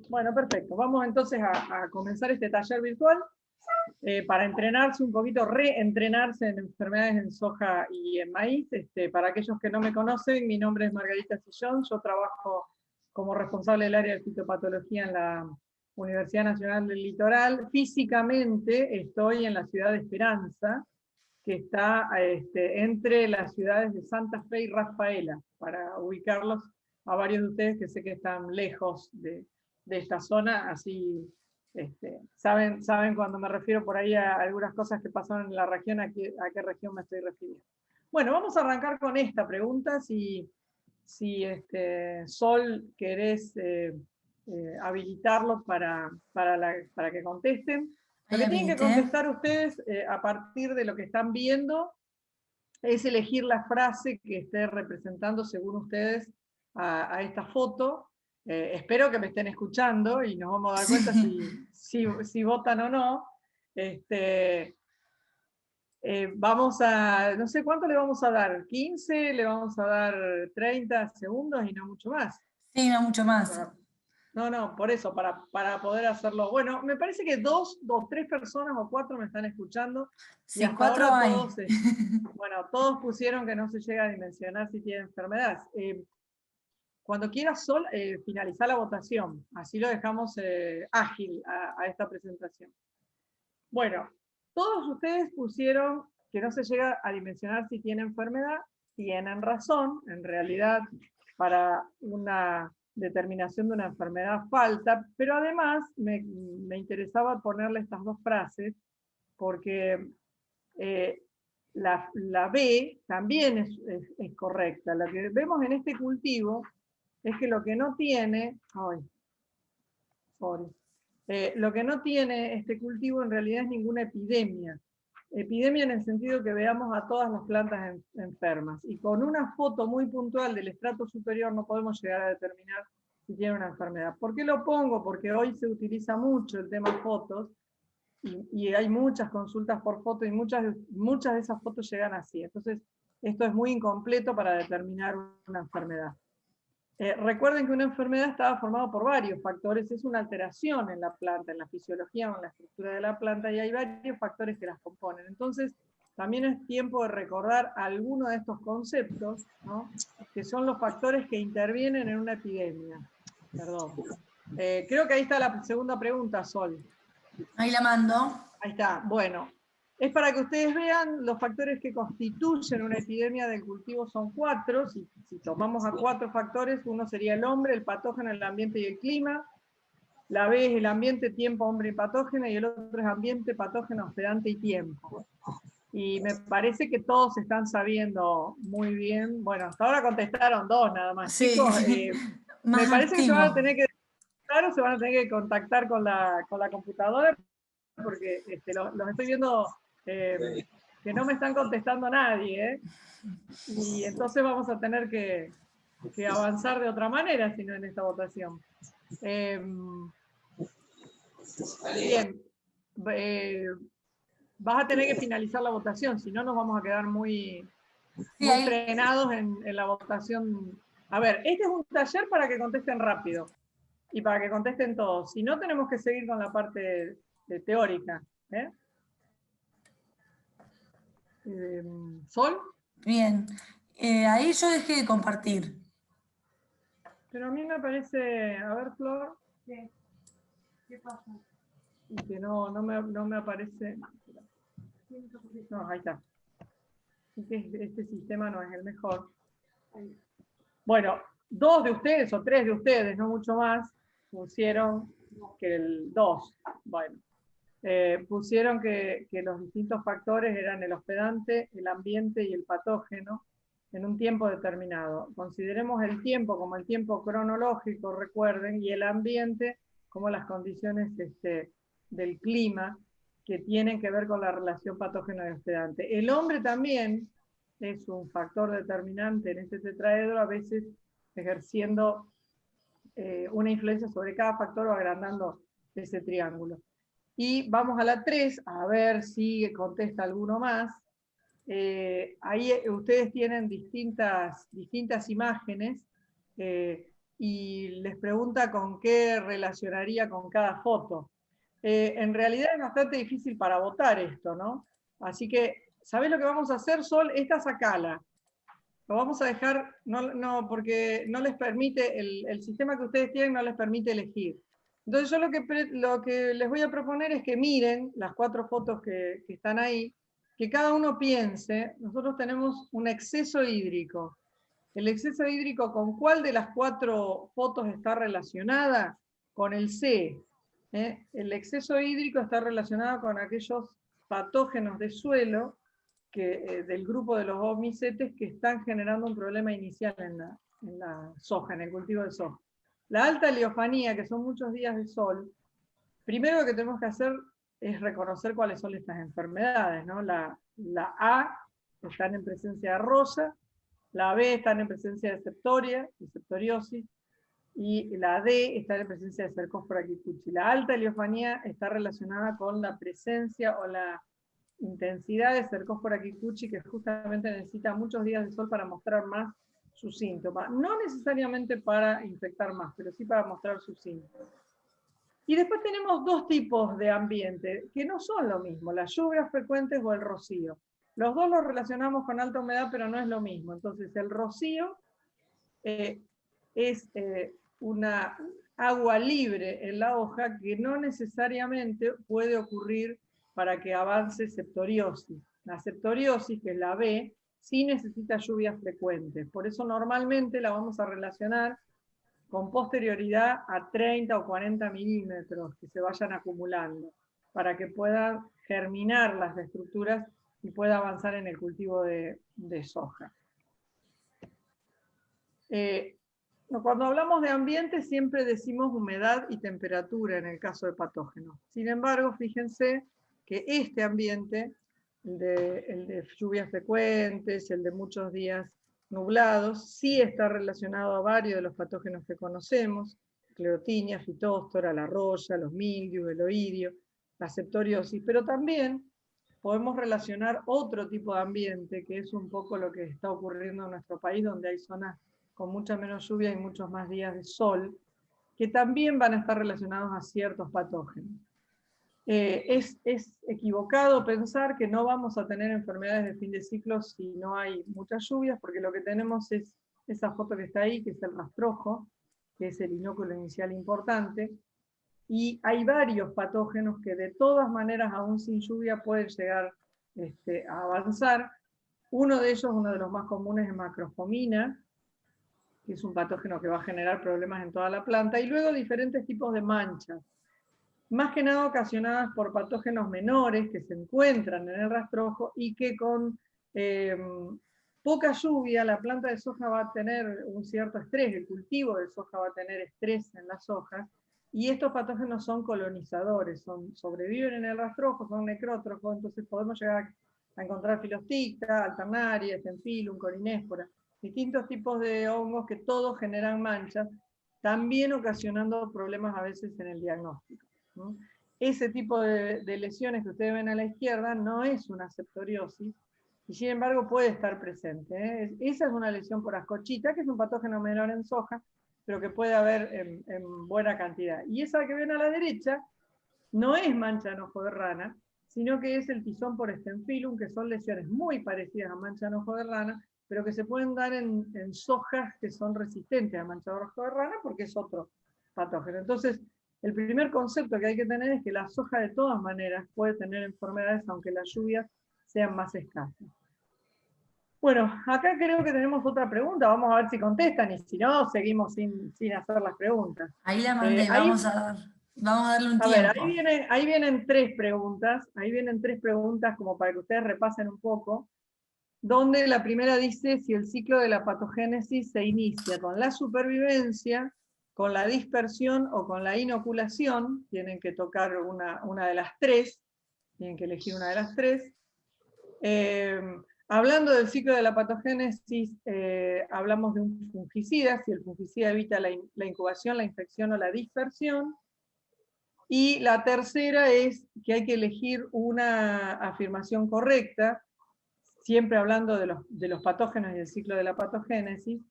Bueno, perfecto. Vamos entonces a comenzar este taller virtual para entrenarse un poquito, reentrenarse en enfermedades en soja y en maíz. Para aquellos que no me conocen, mi nombre es Margarita Sillón, yo trabajo como responsable del área de fitopatología en la Universidad Nacional del Litoral. Físicamente estoy en la ciudad de Esperanza, que está entre las ciudades de Santa Fe y Rafaela, para ubicarlos a varios de ustedes que sé que están lejos de esta zona, así saben cuando me refiero por ahí a algunas cosas que pasaron en la región, a qué región me estoy refiriendo. Bueno, vamos a arrancar con esta pregunta, si Sol querés habilitarlo para que contesten. Lo Ahí que tienen que habilité. contestar ustedes a partir de lo que están viendo es elegir la frase que esté representando, según ustedes, a esta foto. Espero que me estén escuchando y nos vamos a dar cuenta Sí. si votan o no. Vamos a, no sé cuánto le vamos a dar, 15, le vamos a dar 30 segundos y no mucho más. Sí, no mucho más. No, por eso, para poder hacerlo. Bueno, me parece que dos, tres personas o cuatro me están escuchando y Sí, hasta 4 ahora hay. todos, bueno, todos pusieron que no se llega a dimensionar si tiene enfermedades. Cuando quieras, Sol, finalizar la votación. Así lo dejamos ágil a esta presentación. Bueno, todos ustedes pusieron que no se llega a dimensionar si tiene enfermedad. Tienen razón, en realidad, para una determinación de una enfermedad falta, pero además me interesaba ponerle estas dos frases porque la B también es correcta. Lo que vemos en este cultivo es que lo que no tiene, lo que no tiene este cultivo en realidad es ninguna epidemia. Epidemia en el sentido que veamos a todas las plantas enfermas. Y con una foto muy puntual del estrato superior no podemos llegar a determinar si tiene una enfermedad. ¿Por qué lo pongo? Porque hoy se utiliza mucho el tema fotos y hay muchas consultas por foto y muchas de esas fotos llegan así. Entonces, esto es muy incompleto para determinar una enfermedad. Recuerden que una enfermedad estaba formada por varios factores, es una alteración en la planta, en la fisiología o en la estructura de la planta, y hay varios factores que las componen. Entonces, también es tiempo de recordar algunos de estos conceptos, ¿no? Que son los factores que intervienen en una epidemia. Perdón. Creo que ahí está la segunda pregunta, Sol. Ahí la mando. Ahí está, bueno. Es para que ustedes vean los factores que constituyen una epidemia del cultivo son 4. Si tomamos a 4 factores, uno sería el hombre, el patógeno, el ambiente y el clima. La B es el ambiente, tiempo, hombre y patógeno, y el otro es ambiente, patógeno, hospedante y tiempo. Y me parece que todos están sabiendo muy bien. Bueno, hasta ahora contestaron 2 nada más, Sí, chicos. Me más parece que se van a activo. tener que, claro, se van a tener que contactar con la computadora, porque los estoy viendo que no me están contestando nadie, y entonces vamos a tener que avanzar de otra manera, si no en esta votación. Bien, vas a tener que finalizar la votación, si no nos vamos a quedar muy, Sí, muy ahí. frenados en la votación. A ver, este es un taller para que contesten rápido y para que contesten todos. Si no, tenemos que seguir con la parte teórica. ¿eh? Sol, Bien. Ahí yo dejé de compartir. pero a mí me parece, a ver, Flor, ¿qué pasa? Y que no me aparece. No, ahí está. Este sistema no es el mejor. Bueno, 2 de ustedes o 3 de ustedes, no mucho más, pusieron que el 2. Bueno, pusieron que los distintos factores eran el hospedante, el ambiente y el patógeno en un tiempo determinado. Consideremos el tiempo como el tiempo cronológico, recuerden, y el ambiente como las condiciones del clima que tienen que ver con la relación patógeno y hospedante. El hombre también es un factor determinante en este tetraedro, a veces ejerciendo una influencia sobre cada factor o agrandando ese triángulo. Y vamos a la 3, a ver si contesta alguno más. Ahí ustedes tienen distintas imágenes. y les pregunta con qué relacionaría con cada foto. En realidad es bastante difícil para votar esto, ¿no? Así que, ¿sabés lo que vamos a hacer, Sol? Esta sacala. Lo vamos a dejar, no, porque no les permite, el sistema que ustedes tienen no les permite elegir. Entonces yo lo que les voy a proponer es que miren las 4 fotos que están ahí, que cada uno piense, nosotros tenemos un exceso hídrico. El exceso hídrico, ¿con cuál de las 4 fotos está relacionada? Con el C. El exceso hídrico está relacionado con aquellos patógenos de suelo del grupo de los omicetes que están generando un problema inicial en la soja, en el cultivo de soja. La alta heliofanía, que son muchos días de sol, primero lo que tenemos que hacer es reconocer cuáles son estas enfermedades, ¿no? La A están en presencia de rosa, la B están en presencia de septoriosis, y la D está en presencia de Cercospora kikuchi. La alta heliofanía está relacionada con la presencia o la intensidad de Cercospora kikuchi, que justamente necesita muchos días de sol para mostrar más sus síntomas. No necesariamente para infectar más, pero sí para mostrar sus síntomas. Y después tenemos 2 tipos de ambiente, que no son lo mismo, las lluvias frecuentes o el rocío. Los dos los relacionamos con alta humedad, pero no es lo mismo. Entonces, el rocío es una agua libre en la hoja que no necesariamente puede ocurrir para que avance septoriosis. La septoriosis, que es la B, sí necesita lluvias frecuentes. Por eso normalmente la vamos a relacionar con posterioridad a 30 o 40 milímetros que se vayan acumulando, para que puedan germinar las estructuras y pueda avanzar en el cultivo de soja. Cuando hablamos de ambiente siempre decimos humedad y temperatura en el caso de patógenos. Sin embargo, fíjense que este ambiente, el de lluvias frecuentes, el de muchos días nublados, sí está relacionado a varios de los patógenos que conocemos: Sclerotinia, Phytophthora, la roya, los mildios, el oidio, la septoriosis, pero también podemos relacionar otro tipo de ambiente, que es un poco lo que está ocurriendo en nuestro país, donde hay zonas con mucha menos lluvia y muchos más días de sol, que también van a estar relacionados a ciertos patógenos. Es equivocado pensar que no vamos a tener enfermedades de fin de ciclo si no hay muchas lluvias, porque lo que tenemos es esa foto que está ahí, que es el rastrojo, que es el inóculo inicial importante, y hay varios patógenos que de todas maneras, aún sin lluvia, pueden llegar a avanzar. Uno de ellos, uno de los más comunes, es macrofomina, que es un patógeno que va a generar problemas en toda la planta, y luego diferentes tipos de manchas, más que nada ocasionadas por patógenos menores que se encuentran en el rastrojo y que con poca lluvia la planta de soja va a tener un cierto estrés, el cultivo de soja va a tener estrés en las hojas, y estos patógenos son colonizadores, sobreviven en el rastrojo, son necrótrofos, entonces podemos llegar a encontrar Filosticta, Alternaria, Stenphilum, Corinéspora, distintos tipos de hongos que todos generan manchas, también ocasionando problemas a veces en el diagnóstico, ¿no? Ese tipo de lesiones que ustedes ven a la izquierda no es una septoriosis, y sin embargo puede estar presente, ¿eh? Esa es una lesión por ascochita, que es un patógeno menor en soja, pero que puede haber en buena cantidad. Y esa que ven a la derecha no es mancha en ojo de rana, sino que es el tizón por Stenphilum, que son lesiones muy parecidas a mancha en ojo de rana, pero que se pueden dar en sojas que son resistentes a mancha de ojo de rana, porque es otro patógeno. Entonces, el primer concepto que hay que tener es que la soja de todas maneras puede tener enfermedades, aunque las lluvias sean más escasas. Bueno, acá creo que tenemos otra pregunta, vamos a ver si contestan, y si no, seguimos sin hacer las preguntas. Ahí la mandé, vamos a darle un tiempo. A ver, ahí vienen 3 preguntas, como para que ustedes repasen un poco, donde la primera dice si el ciclo de la patogénesis se inicia con la supervivencia, con la dispersión o con la inoculación. Tienen que tocar una de las 3, tienen que elegir una de las 3. Hablando del ciclo de la patogénesis, hablamos de un fungicida, si el fungicida evita la incubación, la infección o la dispersión. Y la tercera es que hay que elegir una afirmación correcta, siempre hablando de los patógenos y del ciclo de la patogénesis,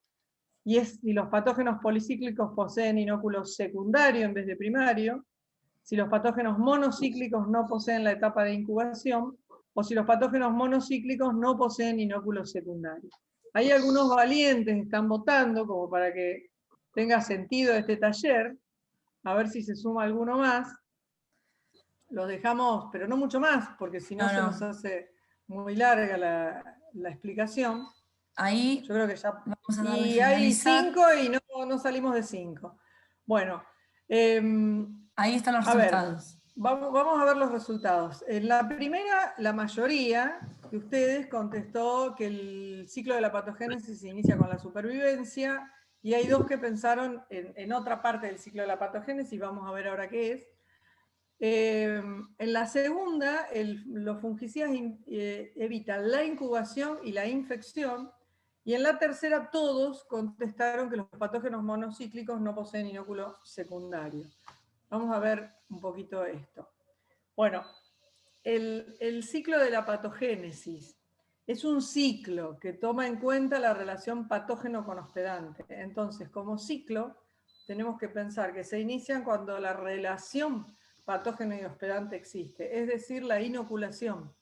y es si los patógenos policíclicos poseen inóculo secundario en vez de primario, si los patógenos monocíclicos no poseen la etapa de incubación, o si los patógenos monocíclicos no poseen inóculos secundarios. Hay algunos valientes que están votando, como para que tenga sentido este taller, a ver si se suma alguno más. Los dejamos, pero no mucho más, porque si no, se nos hace muy larga la explicación. Ahí yo creo que ya. vamos a dar de Y hay finalizar. 5 y no salimos de 5. Bueno, ahí están los a ver, resultados. vamos a ver los resultados. En la primera, la mayoría de ustedes contestó que el ciclo de la patogénesis se inicia con la supervivencia, y hay 2 que pensaron en otra parte del ciclo de la patogénesis, vamos a ver ahora qué es. En la segunda, los fungicidas evitan la incubación y la infección, y en la tercera todos contestaron que los patógenos monocíclicos no poseen inóculo secundario. Vamos a ver un poquito esto. Bueno, el ciclo de la patogénesis es un ciclo que toma en cuenta la relación patógeno con hospedante. Entonces, como ciclo, tenemos que pensar que se inician cuando la relación patógeno y hospedante existe, es decir, la inoculación.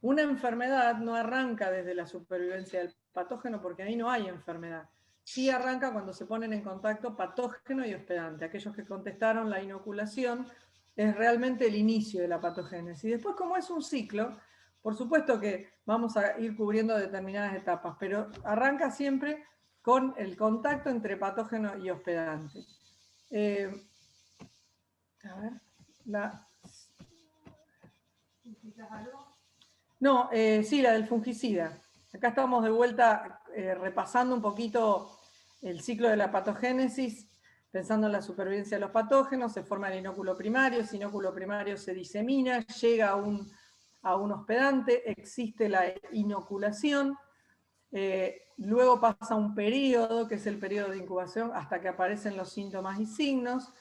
Una enfermedad no arranca desde la supervivencia del patógeno, porque ahí no hay enfermedad. Sí arranca cuando se ponen en contacto patógeno y hospedante. Aquellos que contestaron la inoculación es realmente el inicio de la patogénesis. Y después, como es un ciclo, por supuesto que vamos a ir cubriendo determinadas etapas, pero arranca siempre con el contacto entre patógeno y hospedante. A ver, No, sí, la del fungicida. Acá estamos de vuelta repasando un poquito el ciclo de la patogénesis, pensando en la supervivencia de los patógenos. Se forma el inóculo primario, ese inóculo primario se disemina, llega a un hospedante, existe la inoculación, luego pasa un periodo, que es el periodo de incubación, hasta que aparecen los síntomas y signos.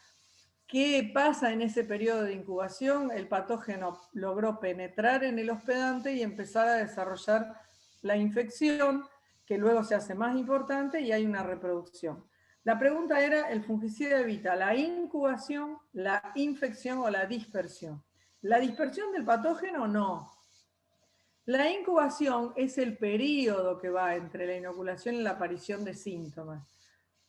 ¿Qué pasa en ese periodo de incubación? El patógeno logró penetrar en el hospedante y empezar a desarrollar la infección, que luego se hace más importante y hay una reproducción. La pregunta era, ¿el fungicida evita la incubación, la infección o la dispersión? ¿La dispersión del patógeno? No. La incubación es el periodo que va entre la inoculación y la aparición de síntomas.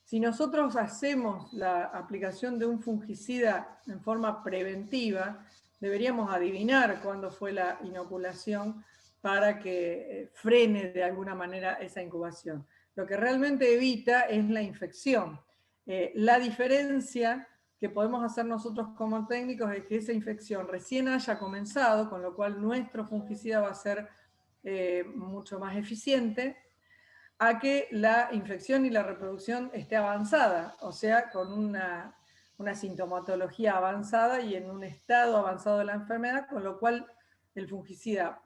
Si nosotros hacemos la aplicación de un fungicida en forma preventiva, deberíamos adivinar cuándo fue la inoculación para que frene de alguna manera esa incubación. Lo que realmente evita es la infección. La diferencia que podemos hacer nosotros como técnicos es que esa infección recién haya comenzado, con lo cual nuestro fungicida va a ser mucho más eficiente, a que la infección y la reproducción esté avanzada, o sea, con una sintomatología avanzada y en un estado avanzado de la enfermedad, con lo cual el fungicida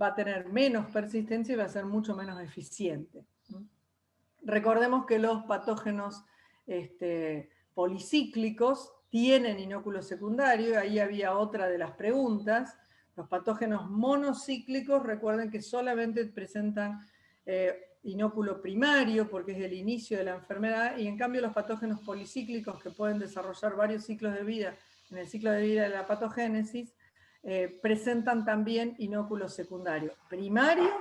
va a tener menos persistencia y va a ser mucho menos eficiente. Recordemos que los patógenos policíclicos tienen inóculo secundario, ahí había otra de las preguntas. Los patógenos monocíclicos, recuerden que solamente presentan inóculo primario, porque es el inicio de la enfermedad, y en cambio los patógenos policíclicos, que pueden desarrollar varios ciclos de vida en el ciclo de vida de la patogénesis, presentan también inóculo secundario, primario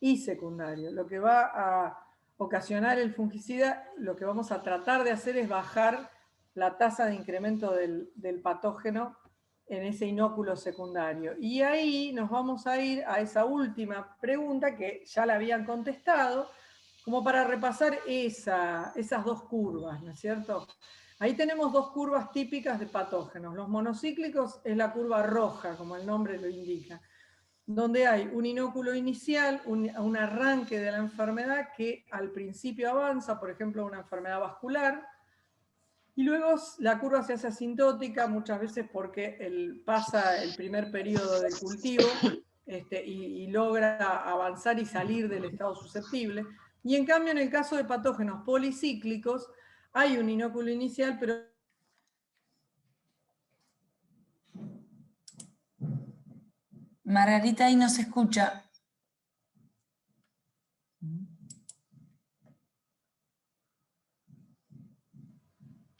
y secundario. Lo que va a ocasionar el fungicida, lo que vamos a tratar de hacer es bajar la tasa de incremento del patógeno en ese inóculo secundario. Y ahí nos vamos a ir a esa última pregunta que ya la habían contestado, como para repasar esas 2 curvas, ¿no es cierto? Ahí tenemos 2 curvas típicas de patógenos. Los monocíclicos es la curva roja, como el nombre lo indica, donde hay un inóculo inicial, un arranque de la enfermedad que al principio avanza, por ejemplo, una enfermedad vascular, y luego la curva se hace asintótica, muchas veces porque pasa el primer periodo del cultivo y logra avanzar y salir del estado susceptible. Y en cambio, en el caso de patógenos policíclicos, hay un inóculo inicial, pero... Margarita, ahí no se escucha.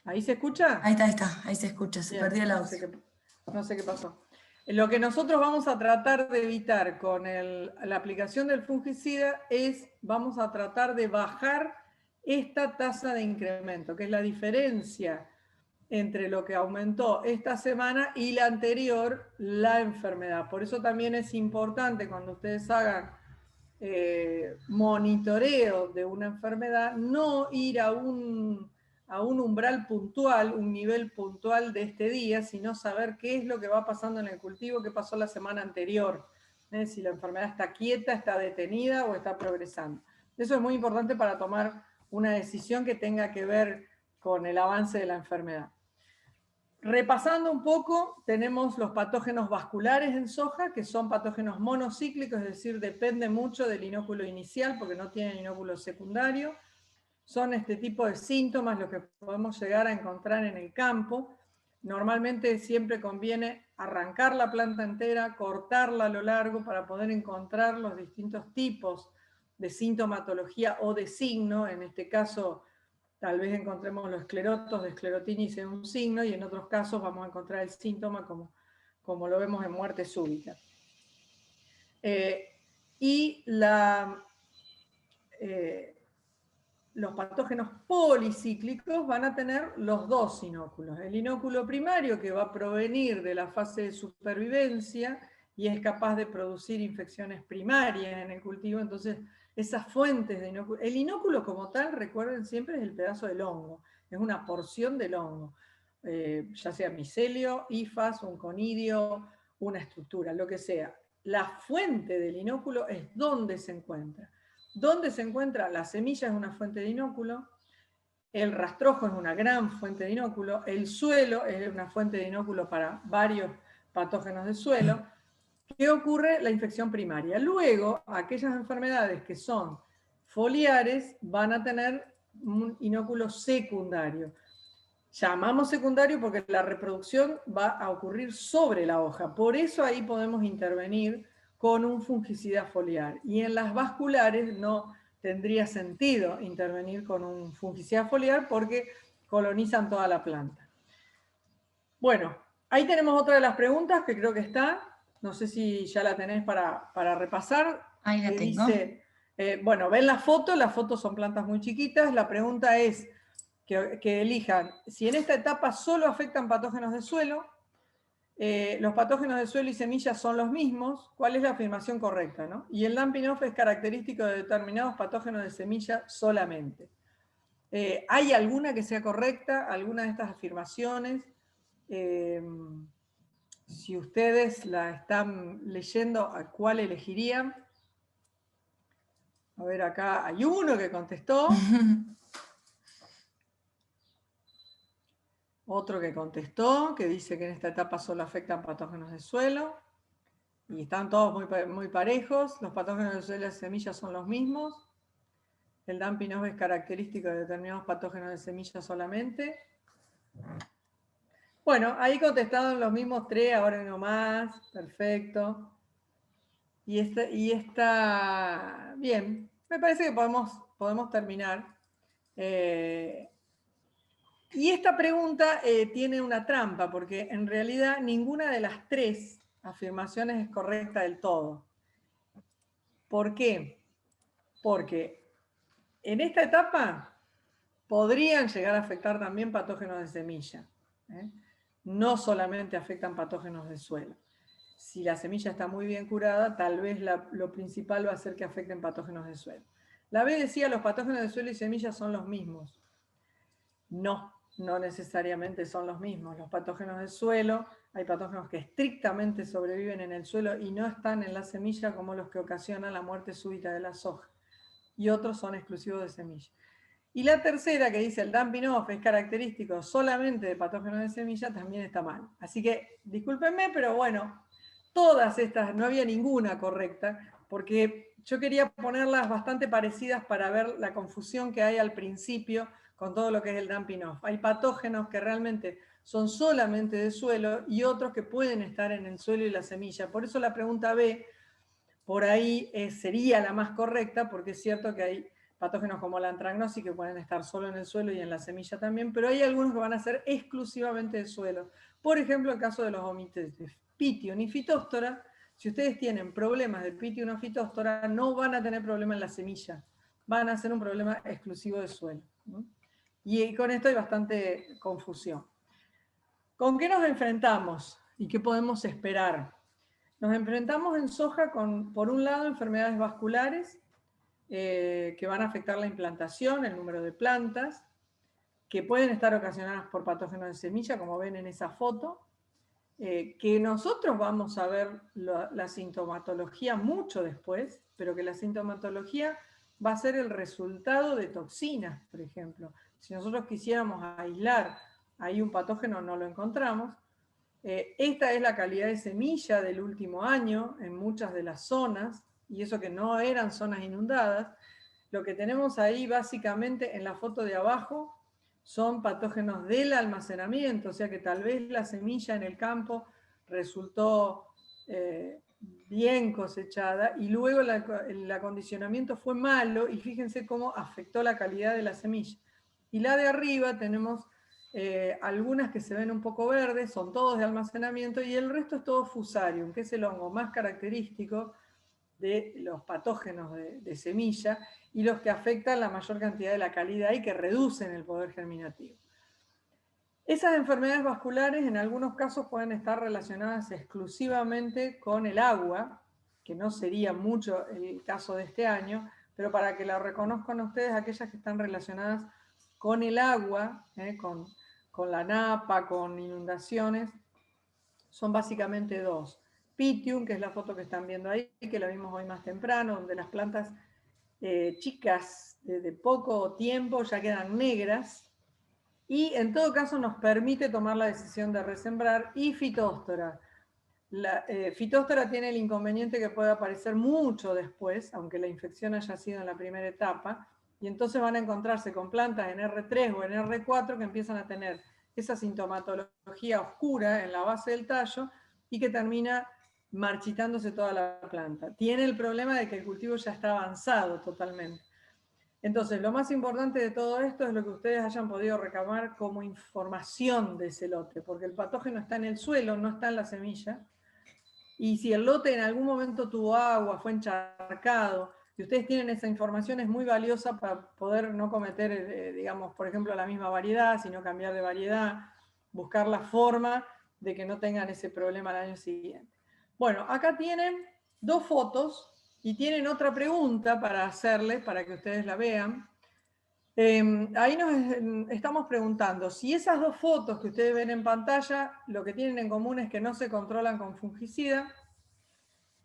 ¿Ahí se escucha? Ahí está, ahí se escucha, se Bien, perdió el no audio. no sé qué pasó. Lo que nosotros vamos a tratar de evitar con la aplicación del fungicida es, vamos a tratar de bajar esta tasa de incremento, que es la diferencia entre lo que aumentó esta semana y la anterior, la enfermedad. Por eso también es importante cuando ustedes hagan monitoreo de una enfermedad, no ir a un umbral puntual, un nivel puntual de este día, sino saber qué es lo que va pasando en el cultivo, qué pasó la semana anterior, si la enfermedad está quieta, está detenida o está progresando. Eso es muy importante para tomar una decisión que tenga que ver con el avance de la enfermedad. Repasando un poco, tenemos los patógenos vasculares en soja, que son patógenos monocíclicos, es decir, depende mucho del inóculo inicial, porque no tienen inóculo secundario. Son este tipo de síntomas los que podemos llegar a encontrar en el campo. Normalmente siempre conviene arrancar la planta entera, cortarla a lo largo para poder encontrar los distintos tipos de sintomatología o de signo. En este caso, tal vez encontremos los esclerotos de esclerotinis en un signo y en otros casos vamos a encontrar el síntoma como lo vemos en muerte súbita. Los patógenos policíclicos van a tener los dos inóculos. El inóculo primario, que va a provenir de la fase de supervivencia y es capaz de producir infecciones primarias en el cultivo. Entonces, esas fuentes de inóculo... El inóculo como tal, recuerden siempre, es el pedazo del hongo. Es una porción del hongo. Ya sea micelio, hifas, un conidio, una estructura, lo que sea. La fuente del inóculo es donde se encuentra. ¿Dónde se encuentra? La semilla es una fuente de inóculo, el rastrojo es una gran fuente de inóculo, el suelo es una fuente de inóculo para varios patógenos de suelo. ¿Qué ocurre? La infección primaria. Luego, aquellas enfermedades que son foliares van a tener un inóculo secundario. Llamamos secundario porque la reproducción va a ocurrir sobre la hoja. Por eso ahí podemos intervenir con un fungicida foliar. Y en las vasculares no tendría sentido intervenir con un fungicida foliar porque colonizan toda la planta. Bueno, ahí tenemos otra de las preguntas que creo que está. No sé si ya la tenés para repasar. Ahí la Que tengo. dice, bueno, ven las fotos son plantas muy chiquitas. La pregunta es que elijan si en esta etapa solo afectan patógenos de suelo. Los patógenos de suelo y semillas son los mismos, ¿cuál es la afirmación correcta? ¿No? Y el dumping off es característico de determinados patógenos de semilla solamente. ¿Hay alguna que sea correcta? ¿Alguna de estas afirmaciones? Si ustedes la están leyendo, ¿a cuál elegirían? A ver, acá hay uno que contestó. Otro que contestó, que dice que en esta etapa solo afectan patógenos de suelo. Y están todos muy parejos. Los patógenos de suelo y semillas son los mismos. El dumping off es característico de determinados patógenos de semillas solamente. Bueno, ahí contestaron los mismos tres, ahora uno más. Perfecto. Y está bien. Me parece que podemos terminar. Y esta pregunta tiene una trampa, porque en realidad ninguna de las tres afirmaciones es correcta del todo. ¿Por qué? Porque en esta etapa podrían llegar a afectar también patógenos de semilla. No solamente afectan patógenos de suelo. Si la semilla está muy bien curada, tal vez lo principal va a ser que afecten patógenos de suelo. La B decía, los patógenos de suelo y semillas son los mismos. No necesariamente son los mismos. Los patógenos de suelo, hay patógenos que estrictamente sobreviven en el suelo y no están en la semilla como los que ocasionan la muerte súbita de la soja. Y otros son exclusivos de semilla. Y la tercera, que dice el dumping off es característico solamente de patógenos de semilla, también está mal. Así que, discúlpenme, pero bueno, todas estas, no había ninguna correcta, porque yo quería ponerlas bastante parecidas para ver la confusión que hay al principio con todo lo que es el dumping off. Hay patógenos que realmente son solamente de suelo y otros que pueden estar en el suelo y la semilla. Por eso la pregunta B, por ahí sería la más correcta, porque es cierto que hay patógenos como la antragnosis que pueden estar solo en el suelo y en la semilla también, pero hay algunos que van a ser exclusivamente del suelo. Por ejemplo, el caso de los omites de Pythium y Phytophthora. Si ustedes tienen problemas de Pythium o Phytophthora, no van a tener problema en la semilla, van a ser un problema exclusivo del suelo, ¿no? Y con esto hay bastante confusión. ¿Con qué nos enfrentamos y qué podemos esperar? Nos enfrentamos en soja con, por un lado, enfermedades vasculares que van a afectar la implantación, el número de plantas, que pueden estar ocasionadas por patógenos de semilla, como ven en esa foto, que nosotros vamos a ver la sintomatología mucho después, pero que la sintomatología va a ser el resultado de toxinas, por ejemplo. Si nosotros quisiéramos aislar ahí un patógeno, no lo encontramos. Esta es la calidad de semilla del último año en muchas de las zonas, y eso que no eran zonas inundadas. Lo que tenemos ahí básicamente en la foto de abajo son patógenos del almacenamiento, o sea que tal vez la semilla en el campo resultó bien cosechada y luego el acondicionamiento fue malo y fíjense cómo afectó la calidad de la semilla. Y la de arriba tenemos algunas que se ven un poco verdes, son todos de almacenamiento, y el resto es todo fusarium, que es el hongo más característico de los patógenos de semilla y los que afectan la mayor cantidad de la calidad y que reducen el poder germinativo. Esas enfermedades vasculares en algunos casos pueden estar relacionadas exclusivamente con el agua, que no sería mucho el caso de este año, pero para que la reconozcan ustedes, aquellas que están relacionadas con el agua, con la napa, con inundaciones, son básicamente dos. Pythium, que es la foto que están viendo ahí, que la vimos hoy más temprano, donde las plantas chicas de poco tiempo ya quedan negras, y en todo caso nos permite tomar la decisión de resembrar, y Phytophthora. La Phytophthora tiene el inconveniente que puede aparecer mucho después, aunque la infección haya sido en la primera etapa, y entonces van a encontrarse con plantas en R3 o en R4 que empiezan a tener esa sintomatología oscura en la base del tallo y que termina marchitándose toda la planta. Tiene el problema de que el cultivo ya está avanzado totalmente. Entonces, lo más importante de todo esto es lo que ustedes hayan podido recabar como información de ese lote, porque el patógeno está en el suelo, no está en la semilla, y si el lote en algún momento tuvo agua, fue encharcado, y ustedes tienen esa información, es muy valiosa para poder no cometer, digamos, por ejemplo, la misma variedad, sino cambiar de variedad, buscar la forma de que no tengan ese problema al año siguiente. Bueno, acá tienen dos fotos y tienen otra pregunta para hacerles, para que ustedes la vean. Ahí nos estamos preguntando si esas dos fotos que ustedes ven en pantalla, lo que tienen en común es que no se controlan con fungicida,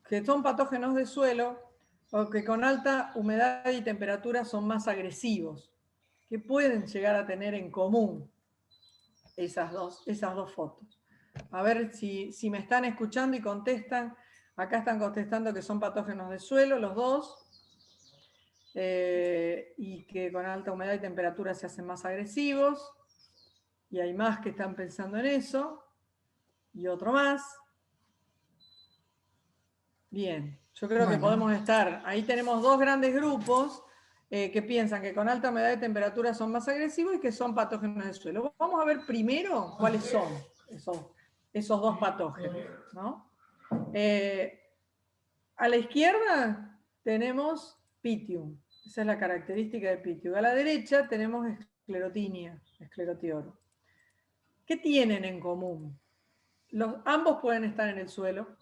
que son patógenos de suelo, o que con alta humedad y temperatura son más agresivos. ¿Qué pueden llegar a tener en común esas dos fotos? A ver si me están escuchando y contestan. Acá están contestando que son patógenos de suelo, los dos, y que con alta humedad y temperatura se hacen más agresivos. Y hay más que están pensando en eso. Y otro más. Bien, yo creo que podemos estar. Ahí tenemos dos grandes grupos que piensan que con alta humedad y temperatura son más agresivos y que son patógenos de suelo. Vamos a ver primero cuáles son esos dos patógenos, ¿no? A la izquierda tenemos Pythium. Esa es la característica de Pythium. A la derecha tenemos Sclerotinia, esclerotioro. ¿Qué tienen en común? Ambos pueden estar en el suelo,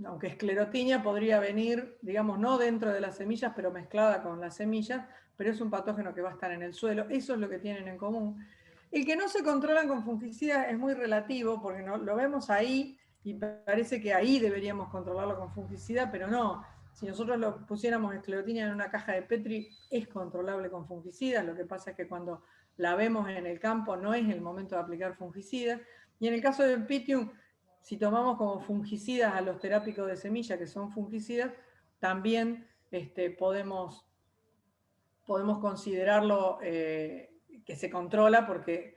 aunque Sclerotinia podría venir, digamos, no dentro de las semillas, pero mezclada con las semillas, pero es un patógeno que va a estar en el suelo. Eso es lo que tienen en común. El que no se controlan con fungicidas es muy relativo, porque no, lo vemos ahí y parece que ahí deberíamos controlarlo con fungicida, pero no. Si nosotros lo pusiéramos Sclerotinia en una caja de Petri, es controlable con fungicidas. Lo que pasa es que cuando la vemos en el campo no es el momento de aplicar fungicidas. Y en el caso del Pythium, si tomamos como fungicidas a los terápicos de semilla, que son fungicidas, también podemos considerarlo que se controla, porque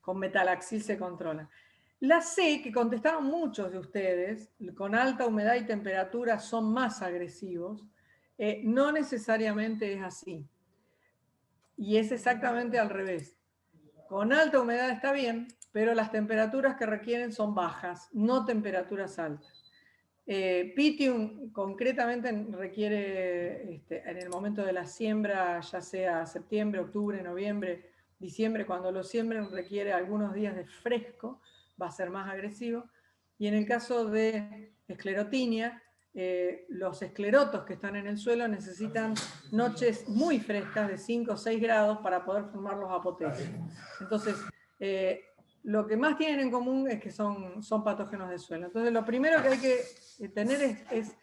con metalaxil se controla. La C, que contestaron muchos de ustedes, con alta humedad y temperatura son más agresivos, No necesariamente es así. Y es exactamente al revés. Con alta humedad está bien, pero las temperaturas que requieren son bajas, no temperaturas altas. Pythium concretamente requiere, en el momento de la siembra, ya sea septiembre, octubre, noviembre, diciembre, cuando lo siembren requiere algunos días de fresco, va a ser más agresivo. Y en el caso de esclerotinia, los esclerotos que están en el suelo necesitan noches muy frescas de 5 o 6 grados para poder formar los apotecios. Entonces, lo que más tienen en común es que son patógenos de suelo. Entonces, lo primero que hay que tener es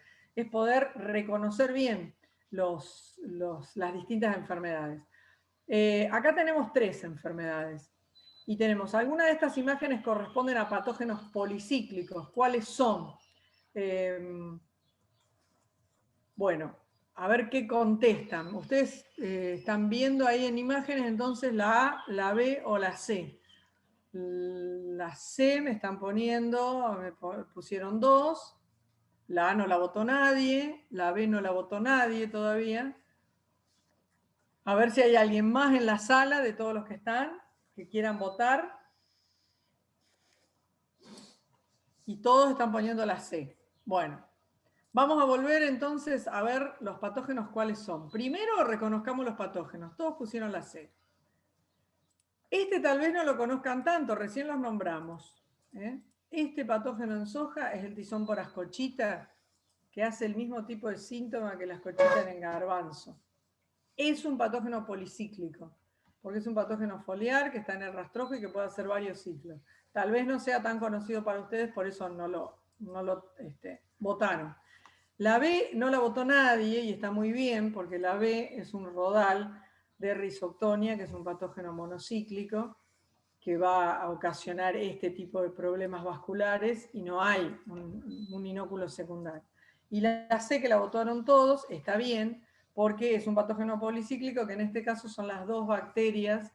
poder reconocer bien las distintas enfermedades. Acá tenemos 3 enfermedades. Y tenemos, algunas de estas imágenes corresponden a patógenos policíclicos. ¿Cuáles son? Bueno, a ver qué contestan. Ustedes están viendo ahí en imágenes entonces la A, la B o la C. La C me están poniendo, me pusieron 2. La A no la votó nadie. La B no la votó nadie todavía. A ver si hay alguien más en la sala de todos los que están que quieran votar. Y todos están poniendo la C. Bueno, vamos a volver entonces a ver los patógenos cuáles son. Primero reconozcamos los patógenos. Todos pusieron la C. Este tal vez no lo conozcan tanto, recién los nombramos. Este patógeno en soja es el tizón por ascochita, que hace el mismo tipo de síntoma que la ascochita en el garbanzo. Es un patógeno policíclico, porque es un patógeno foliar que está en el rastrojo y que puede hacer varios ciclos. Tal vez no sea tan conocido para ustedes, por eso no lo votaron. La B no la votó nadie y está muy bien, porque la B es un rodal de Rhizoctonia, que es un patógeno monocíclico, que va a ocasionar este tipo de problemas vasculares y no hay un inóculo secundario. Y la C, que la votaron todos, está bien, porque es un patógeno policíclico, que en este caso son las 2 bacterias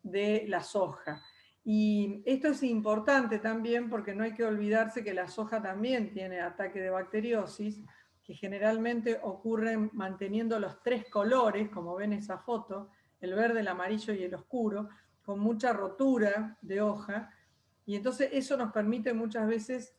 de la soja. Y esto es importante también porque no hay que olvidarse que la soja también tiene ataque de bacteriosis, que generalmente ocurren manteniendo los 3 colores, como ven esa foto, el verde, el amarillo y el oscuro, con mucha rotura de hoja, y entonces eso nos permite muchas veces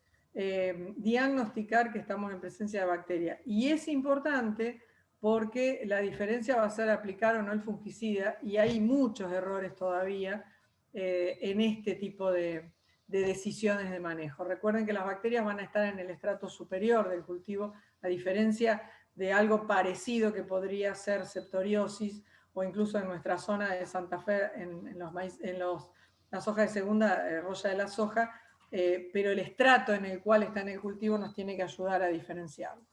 diagnosticar que estamos en presencia de bacteria. Y es importante porque la diferencia va a ser aplicar o no el fungicida, y hay muchos errores todavía en este tipo de decisiones de manejo. Recuerden que las bacterias van a estar en el estrato superior del cultivo, a diferencia de algo parecido que podría ser septoriosis, o incluso en nuestra zona de Santa Fe, en la soja de segunda, roya de la soja, pero el estrato en el cual está en el cultivo nos tiene que ayudar a diferenciarlo.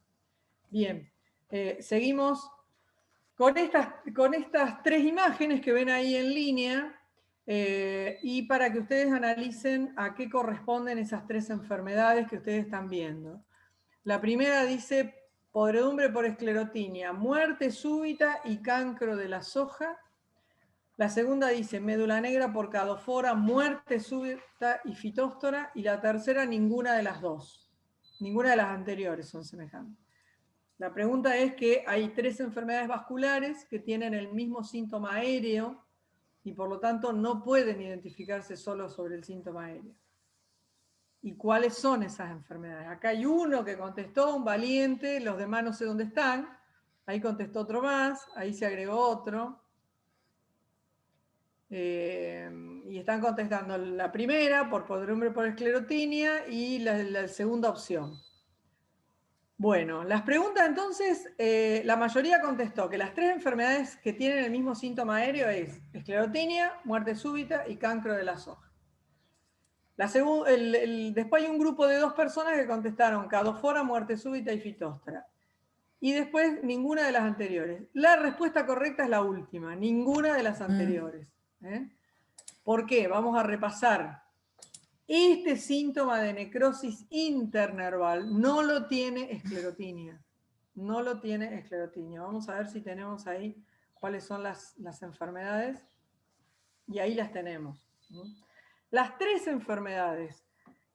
Bien, seguimos con estas 3 imágenes que ven ahí en línea, y para que ustedes analicen a qué corresponden esas 3 enfermedades que ustedes están viendo. La primera dice podredumbre por esclerotinia, muerte súbita y cancro de la soja. La segunda dice médula negra por cadofora, muerte súbita y fitóstora. Y la tercera, ninguna de las 2. Ninguna de las anteriores son semejantes. La pregunta es que hay 3 enfermedades vasculares que tienen el mismo síntoma aéreo y por lo tanto no pueden identificarse solo sobre el síntoma aéreo. ¿Y cuáles son esas enfermedades? Acá hay uno que contestó, un valiente, los demás no sé dónde están. Ahí contestó otro más, ahí se agregó otro. Y están contestando la primera, por podredumbre por esclerotinia, y la segunda opción. Bueno, las preguntas entonces, la mayoría contestó que las 3 enfermedades que tienen el mismo síntoma aéreo es esclerotinia, muerte súbita y cancro de la soja. Después hay un grupo de 2 personas que contestaron cadofora, muerte súbita y fitóstora. Y después ninguna de las anteriores. La respuesta correcta es la última, ninguna de las anteriores. ¿Por qué? Vamos a repasar. Este síntoma de necrosis internerval no lo tiene esclerotinia. No lo tiene esclerotinia. Vamos a ver si tenemos ahí cuáles son las enfermedades. Y ahí las tenemos. Las 3 enfermedades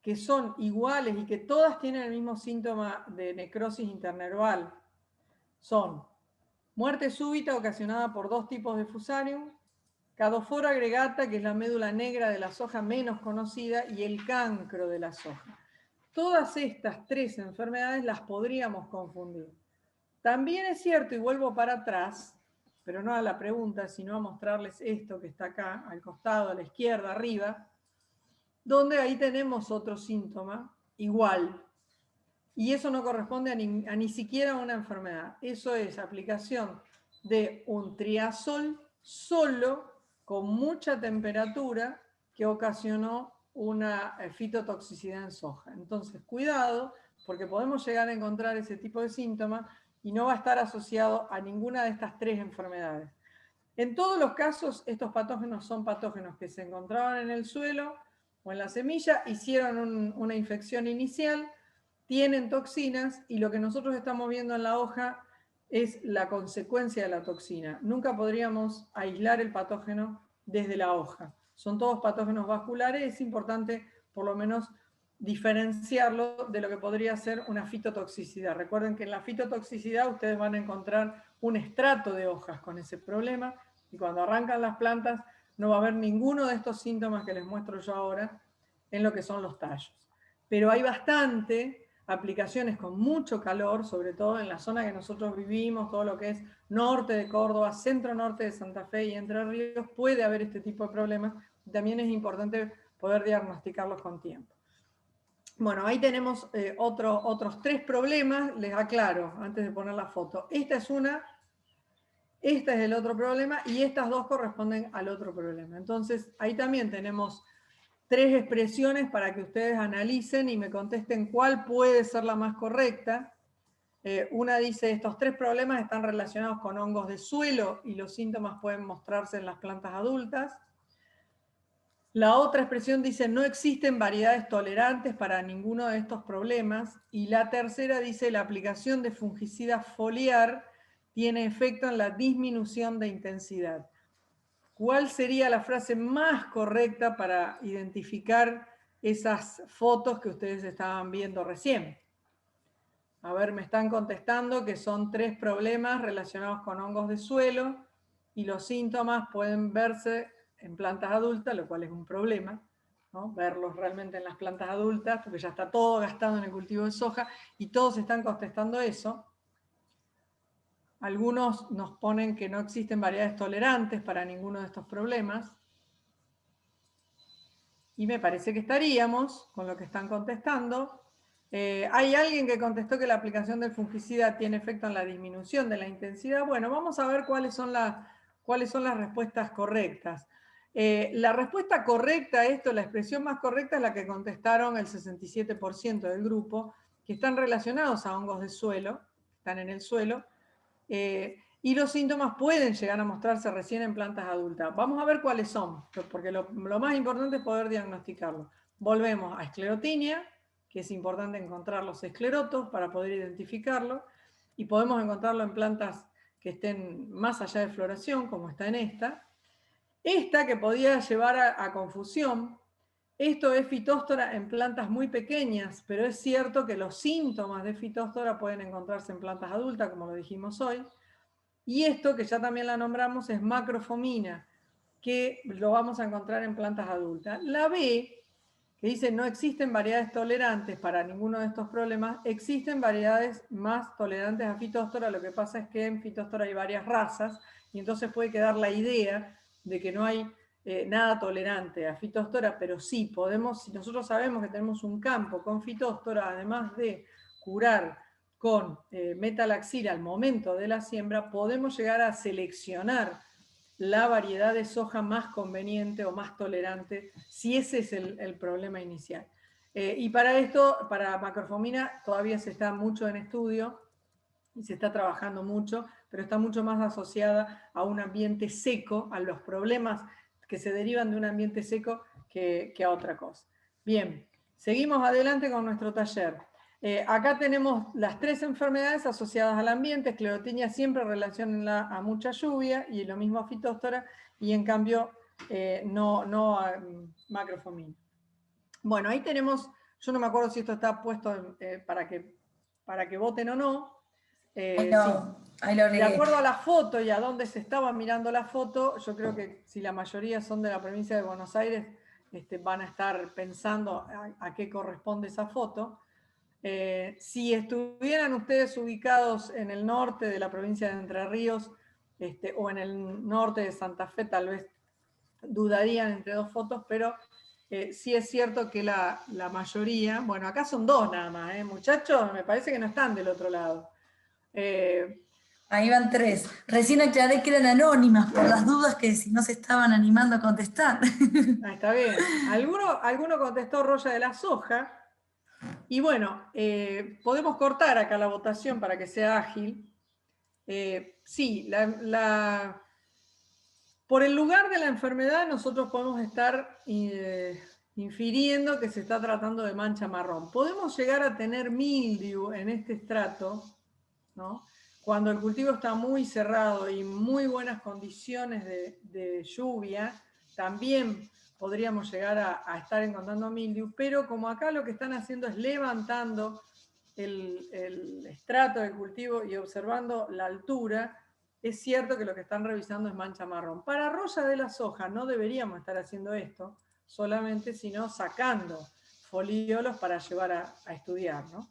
que son iguales y que todas tienen el mismo síntoma de necrosis internerval son Muerte súbita ocasionada por 2 tipos de Fusarium, Cadofora agregata, que es la médula negra de la soja menos conocida, y el cancro de la soja. Todas estas 3 enfermedades las podríamos confundir. También es cierto, y vuelvo para atrás, pero no a la pregunta, sino a mostrarles esto que está acá, al costado, a la izquierda, arriba, donde ahí tenemos otro síntoma igual. Y eso no corresponde a ni siquiera a una enfermedad. Eso es aplicación de un triazol solo con mucha temperatura que ocasionó una fitotoxicidad en soja. Entonces, cuidado, porque podemos llegar a encontrar ese tipo de síntomas y no va a estar asociado a ninguna de estas 3 enfermedades. En todos los casos, estos patógenos son patógenos que se encontraban en el suelo o en la semilla, hicieron una infección inicial, tienen toxinas y lo que nosotros estamos viendo en la hoja es la consecuencia de la toxina. Nunca podríamos aislar el patógeno desde la hoja. Son todos patógenos vasculares, es importante por lo menos diferenciarlo de lo que podría ser una fitotoxicidad. Recuerden que en la fitotoxicidad ustedes van a encontrar un estrato de hojas con ese problema y cuando arrancan las plantas no va a haber ninguno de estos síntomas que les muestro yo ahora en lo que son los tallos. Pero hay bastante aplicaciones con mucho calor, sobre todo en la zona que nosotros vivimos, todo lo que es norte de Córdoba, centro norte de Santa Fe y Entre Ríos, puede haber este tipo de problemas. También es importante poder diagnosticarlos con tiempo. Bueno, ahí tenemos otros 3 problemas, les aclaro antes de poner la foto. Esta es una, este es el otro problema y estas 2 corresponden al otro problema. Entonces, ahí también tenemos 3 expresiones para que ustedes analicen y me contesten cuál puede ser la más correcta. Una dice, estos 3 problemas están relacionados con hongos de suelo y los síntomas pueden mostrarse en las plantas adultas. La otra expresión dice, no existen variedades tolerantes para ninguno de estos problemas. Y la tercera dice, la aplicación de fungicida foliar tiene efecto en la disminución de intensidad. ¿Cuál sería la frase más correcta para identificar esas fotos que ustedes estaban viendo recién? A ver, me están contestando que son 3 problemas relacionados con hongos de suelo y los síntomas pueden verse en plantas adultas, lo cual es un problema, ¿no? Verlos realmente en las plantas adultas, porque ya está todo gastado en el cultivo de soja y todos están contestando eso. Algunos nos ponen que no existen variedades tolerantes para ninguno de estos problemas. Y me parece que estaríamos con lo que están contestando. ¿Hay alguien que contestó que la aplicación del fungicida tiene efecto en la disminución de la intensidad? Bueno, vamos a ver cuáles son las respuestas correctas. La respuesta correcta a esto, la expresión más correcta es la que contestaron el 67% del grupo, que están relacionados a hongos de suelo, están en el suelo, y los síntomas pueden llegar a mostrarse recién en plantas adultas. Vamos a ver cuáles son, porque lo más importante es poder diagnosticarlo. Volvemos a esclerotinia, que es importante encontrar los esclerotos para poder identificarlo, y podemos encontrarlo en plantas que estén más allá de floración, como está en esta. Esta que podía llevar a confusión, esto es fitóstora en plantas muy pequeñas, pero es cierto que los síntomas de fitóstora pueden encontrarse en plantas adultas, como lo dijimos hoy. Y esto, que ya también la nombramos, es macrofomina, que lo vamos a encontrar en plantas adultas. La B, que dice no existen variedades tolerantes para ninguno de estos problemas, existen variedades más tolerantes a fitóstora, lo que pasa es que en fitóstora hay varias razas, y entonces puede quedar la idea de que no hay nada tolerante a fitóstora, pero sí podemos, si nosotros sabemos que tenemos un campo con fitóstora, además de curar con metalaxil al momento de la siembra, podemos llegar a seleccionar la variedad de soja más conveniente o más tolerante, si ese es el problema inicial. Y para esto, para macrofomina, todavía se está mucho en estudio y se está trabajando mucho, pero está mucho más asociada a un ambiente seco, a los problemas que se derivan de un ambiente seco que a otra cosa. Bien, seguimos adelante con nuestro taller. Acá tenemos las 3 enfermedades asociadas al ambiente. Esclerotinia siempre relaciona a mucha lluvia y lo mismo a fitóstora, y en cambio no a macrofomina. Bueno, ahí tenemos, yo no me acuerdo si esto está puesto para que voten o no. Ahí Sí. lo De agregué. acuerdo a la foto y a dónde se estaba mirando la foto, yo creo que si la mayoría son de la provincia de Buenos Aires, van a estar pensando a qué corresponde esa foto. Si estuvieran ustedes ubicados en el norte de la provincia de Entre Ríos o en el norte de Santa Fe, tal vez dudarían entre dos fotos, pero sí es cierto que la mayoría, bueno, acá son dos nada más, muchachos, me parece que no están del otro lado. Ahí van 3. Recién aclaré que eran anónimas por las dudas que si no se estaban animando a contestar. Está bien. Alguno contestó Roya de la Soja. Y bueno, podemos cortar acá la votación para que sea ágil. Sí, por el lugar de la enfermedad nosotros podemos estar infiriendo que se está tratando de mancha marrón. Podemos llegar a tener mildew en este estrato, ¿no? Cuando el cultivo está muy cerrado y muy buenas condiciones de lluvia, también podríamos llegar a estar encontrando mildew, pero como acá lo que están haciendo es levantando el estrato del cultivo y observando la altura, es cierto que lo que están revisando es mancha marrón. Para roya de la soja no deberíamos estar haciendo esto solamente, sino sacando foliolos para llevar a estudiar, ¿no?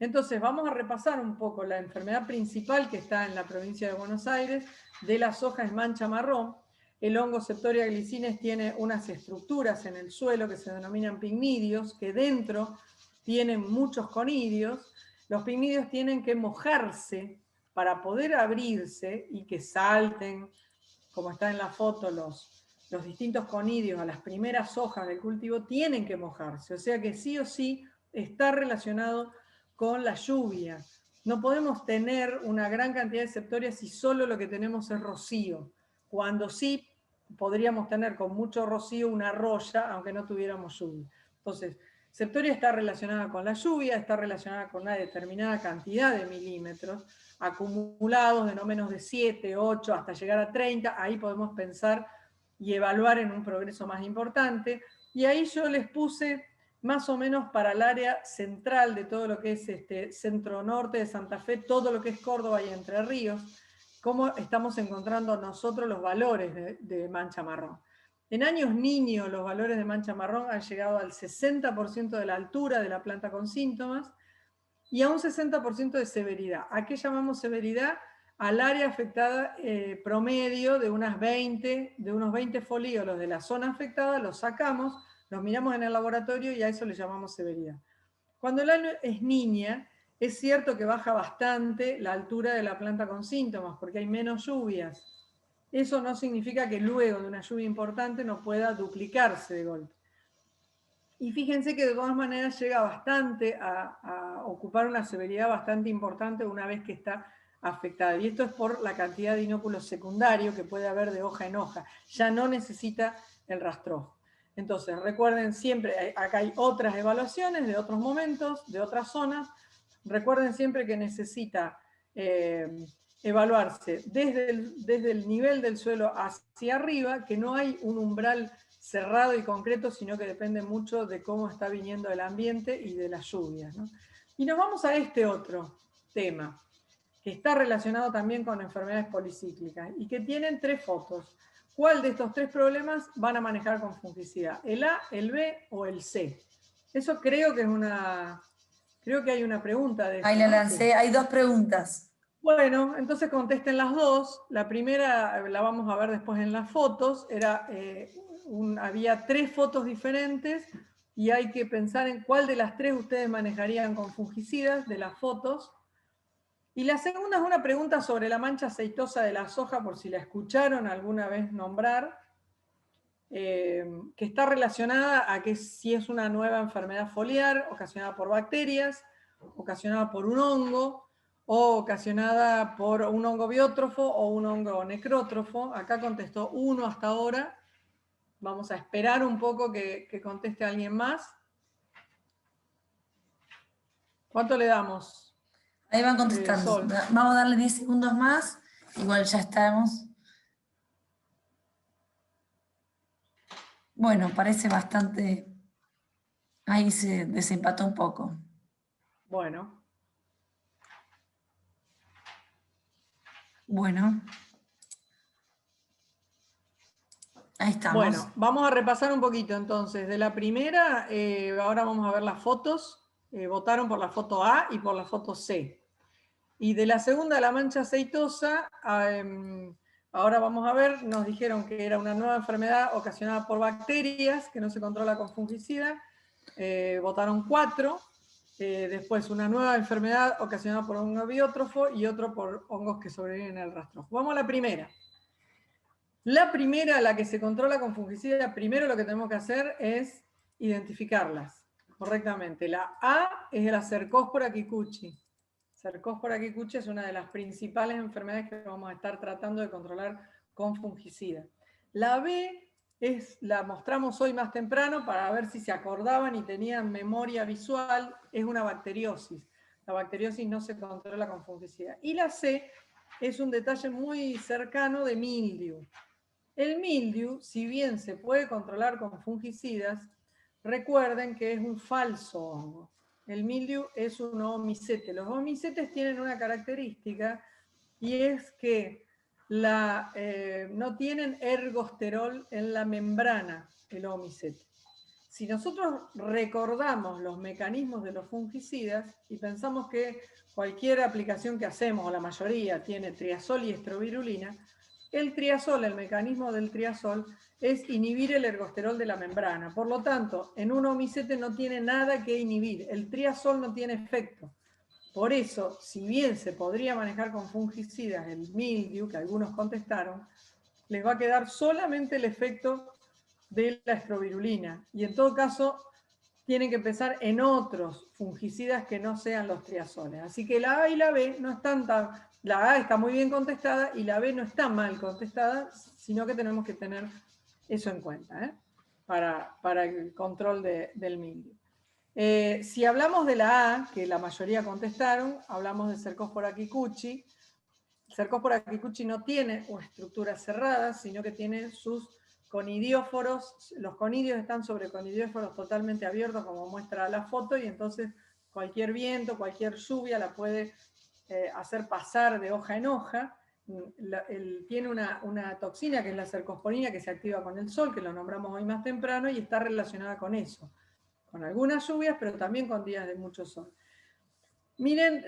Entonces vamos a repasar un poco la enfermedad principal que está en la provincia de Buenos Aires, de la soja es mancha marrón. El hongo Septoria glicines tiene unas estructuras en el suelo que se denominan pigmidios, que dentro tienen muchos conidios. Los pigmidios tienen que mojarse para poder abrirse y que salten, como está en la foto, los distintos conidios a las primeras hojas del cultivo, tienen que mojarse. O sea que sí o sí está relacionado con la lluvia. No podemos tener una gran cantidad de septorias si solo lo que tenemos es rocío, cuando sí podríamos tener con mucho rocío una roya, aunque no tuviéramos lluvia. Entonces, septoria está relacionada con la lluvia, está relacionada con una determinada cantidad de milímetros, acumulados de no menos de 7, 8, hasta llegar a 30, ahí podemos pensar y evaluar en un progreso más importante. Y ahí yo les puse más o menos para el área central de todo lo que es centro norte de Santa Fe, todo lo que es Córdoba y Entre Ríos, cómo estamos encontrando nosotros los valores de mancha marrón. En años niños los valores de mancha marrón han llegado al 60% de la altura de la planta con síntomas y a un 60% de severidad. ¿A qué llamamos severidad? Al área afectada promedio de unos 20 folíolos de la zona afectada, los sacamos, los miramos en el laboratorio y a eso le llamamos severidad. Cuando el año es niña, es cierto que baja bastante la altura de la planta con síntomas, porque hay menos lluvias. Eso no significa que luego de una lluvia importante no pueda duplicarse de golpe. Y fíjense que de todas maneras llega bastante a ocupar una severidad bastante importante una vez que está afectada. Y esto es por la cantidad de inóculos secundarios que puede haber de hoja en hoja. Ya no necesita el rastrojo. Entonces, recuerden siempre, acá hay otras evaluaciones de otros momentos, de otras zonas. Recuerden siempre que necesita evaluarse desde el nivel del suelo hacia arriba, que no hay un umbral cerrado y concreto, sino que depende mucho de cómo está viniendo el ambiente y de las lluvias, ¿no? Y nos vamos a este otro tema, que está relacionado también con enfermedades policíclicas y que tienen 3 fotos. ¿Cuál de estos 3 problemas van a manejar con fungicida? ¿El A, el B o el C? Eso creo que hay una pregunta de eso, Ahí la ¿no? lancé, Sí. hay 2 preguntas. Bueno, entonces contesten las dos. La primera la vamos a ver después en las fotos. Había 3 fotos diferentes y hay que pensar en cuál de las 3 ustedes manejarían con fungicidas de las fotos. Y la segunda es una pregunta sobre la mancha aceitosa de la soja, por si la escucharon alguna vez nombrar, que está relacionada a que si es una nueva enfermedad foliar ocasionada por bacterias, ocasionada por un hongo, o ocasionada por un hongo biótrofo o un hongo necrótrofo. Acá contestó uno hasta ahora. Vamos a esperar un poco que conteste alguien más. ¿Cuánto le damos? Ahí van contestando. Sol. Vamos a darle 10 segundos más. Igual ya estamos. Bueno, parece bastante... Ahí se desempató un poco. Bueno. Bueno. Ahí estamos. Bueno, vamos a repasar un poquito entonces. De la primera, ahora vamos a ver las fotos. Votaron por la foto A y por la foto C. Y de la segunda, la mancha aceitosa, ahora vamos a ver, nos dijeron que era una nueva enfermedad ocasionada por bacterias, que no se controla con fungicida. Votaron 4. Después, una nueva enfermedad ocasionada por un biótrofo y otro por hongos que sobreviven al rastrojo. Vamos a la primera. La primera, la que se controla con fungicida, primero lo que tenemos que hacer es identificarlas correctamente. La A es la Cercospora kikuchi. Cercospora kikuchi es una de las principales enfermedades que vamos a estar tratando de controlar con fungicida. La B la mostramos hoy más temprano para ver si se acordaban y tenían memoria visual, es una bacteriosis. La bacteriosis no se controla con fungicida. Y la C es un detalle muy cercano de mildiu. El mildiu, si bien se puede controlar con fungicidas, recuerden que es un falso hongo. El mildiu es un ohmicete. Los ohmicetes tienen una característica y es que no tienen ergosterol en la membrana, el ohmicete. Si nosotros recordamos los mecanismos de los fungicidas y pensamos que cualquier aplicación que hacemos, o la mayoría, tiene triazol y estrovirulina, el triazol, el mecanismo del triazol, es inhibir el ergosterol de la membrana. Por lo tanto, en un ohmicete no tiene nada que inhibir. El triazol no tiene efecto. Por eso, si bien se podría manejar con fungicidas el mildiu, que algunos contestaron, les va a quedar solamente el efecto de la estrovirulina. Y en todo caso, tienen que pensar en otros fungicidas que no sean los triazoles. Así que la A y la B no están tan... La A está muy bien contestada y la B no está mal contestada, sino que tenemos que tener eso en cuenta, para el control del mildiu. Si hablamos de la A, que la mayoría contestaron, hablamos de Cercospora kikuchi. Cercospora kikuchi no tiene una estructura cerrada, sino que tiene sus conidióforos. Los conidios están sobre conidióforos totalmente abiertos, como muestra la foto, y entonces cualquier viento, cualquier lluvia la puede hacer pasar de hoja en hoja. Tiene una toxina que es la cercosporina que se activa con el sol, que lo nombramos hoy más temprano, y está relacionada con eso, con algunas lluvias, pero también con días de mucho sol. Miren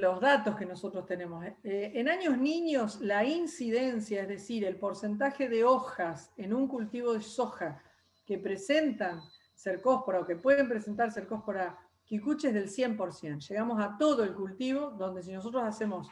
los datos que nosotros tenemos. En años niños, la incidencia, es decir, el porcentaje de hojas en un cultivo de soja que presentan cercospora o que pueden presentar cercospora kikuchi es del 100%. Llegamos a todo el cultivo, donde si nosotros hacemos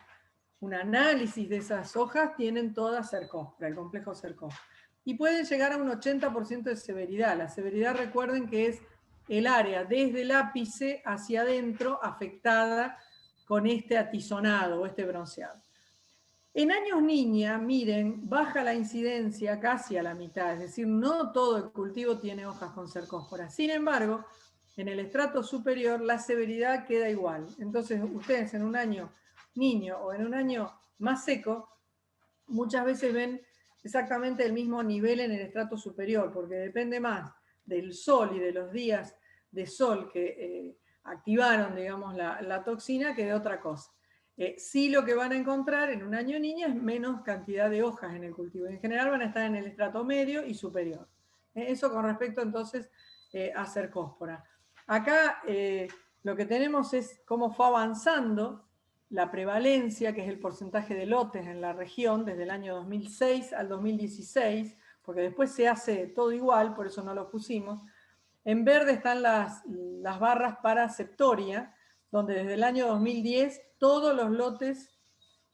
un análisis de esas hojas, tienen toda cercospora, el complejo cercospora. Y pueden llegar a un 80% de severidad. La severidad, recuerden que es el área desde el ápice hacia adentro afectada con este atizonado o este bronceado. En años niña, miren, baja la incidencia casi a la mitad, es decir, no todo el cultivo tiene hojas con cercospora. Sin embargo, en el estrato superior la severidad queda igual. Entonces, ustedes en un año niño o en un año más seco, muchas veces ven exactamente el mismo nivel en el estrato superior, porque depende más del sol y de los días de sol que activaron, digamos, la toxina que de otra cosa. Sí, lo que van a encontrar en un año niña es menos cantidad de hojas en el cultivo. En general van a estar en el estrato medio y superior. Eso con respecto entonces a cercospora. Acá lo que tenemos es cómo fue avanzando la prevalencia, que es el porcentaje de lotes en la región, desde el año 2006 al 2016, porque después se hace todo igual, por eso no lo pusimos. En verde están las barras para Septoria, donde desde el año 2010 todos los lotes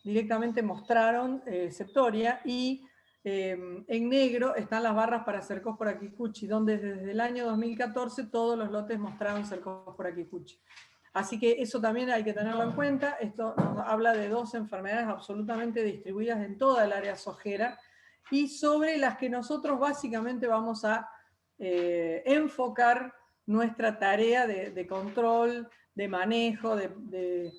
directamente mostraron Septoria, y en negro están las barras para Cercospora kikuchi, donde desde el año 2014 todos los lotes mostraron Cercospora kikuchi. Así que eso también hay que tenerlo en cuenta. Esto nos habla de dos enfermedades absolutamente distribuidas en toda el área sojera y sobre las que nosotros básicamente vamos a enfocar nuestra tarea de control, de manejo, de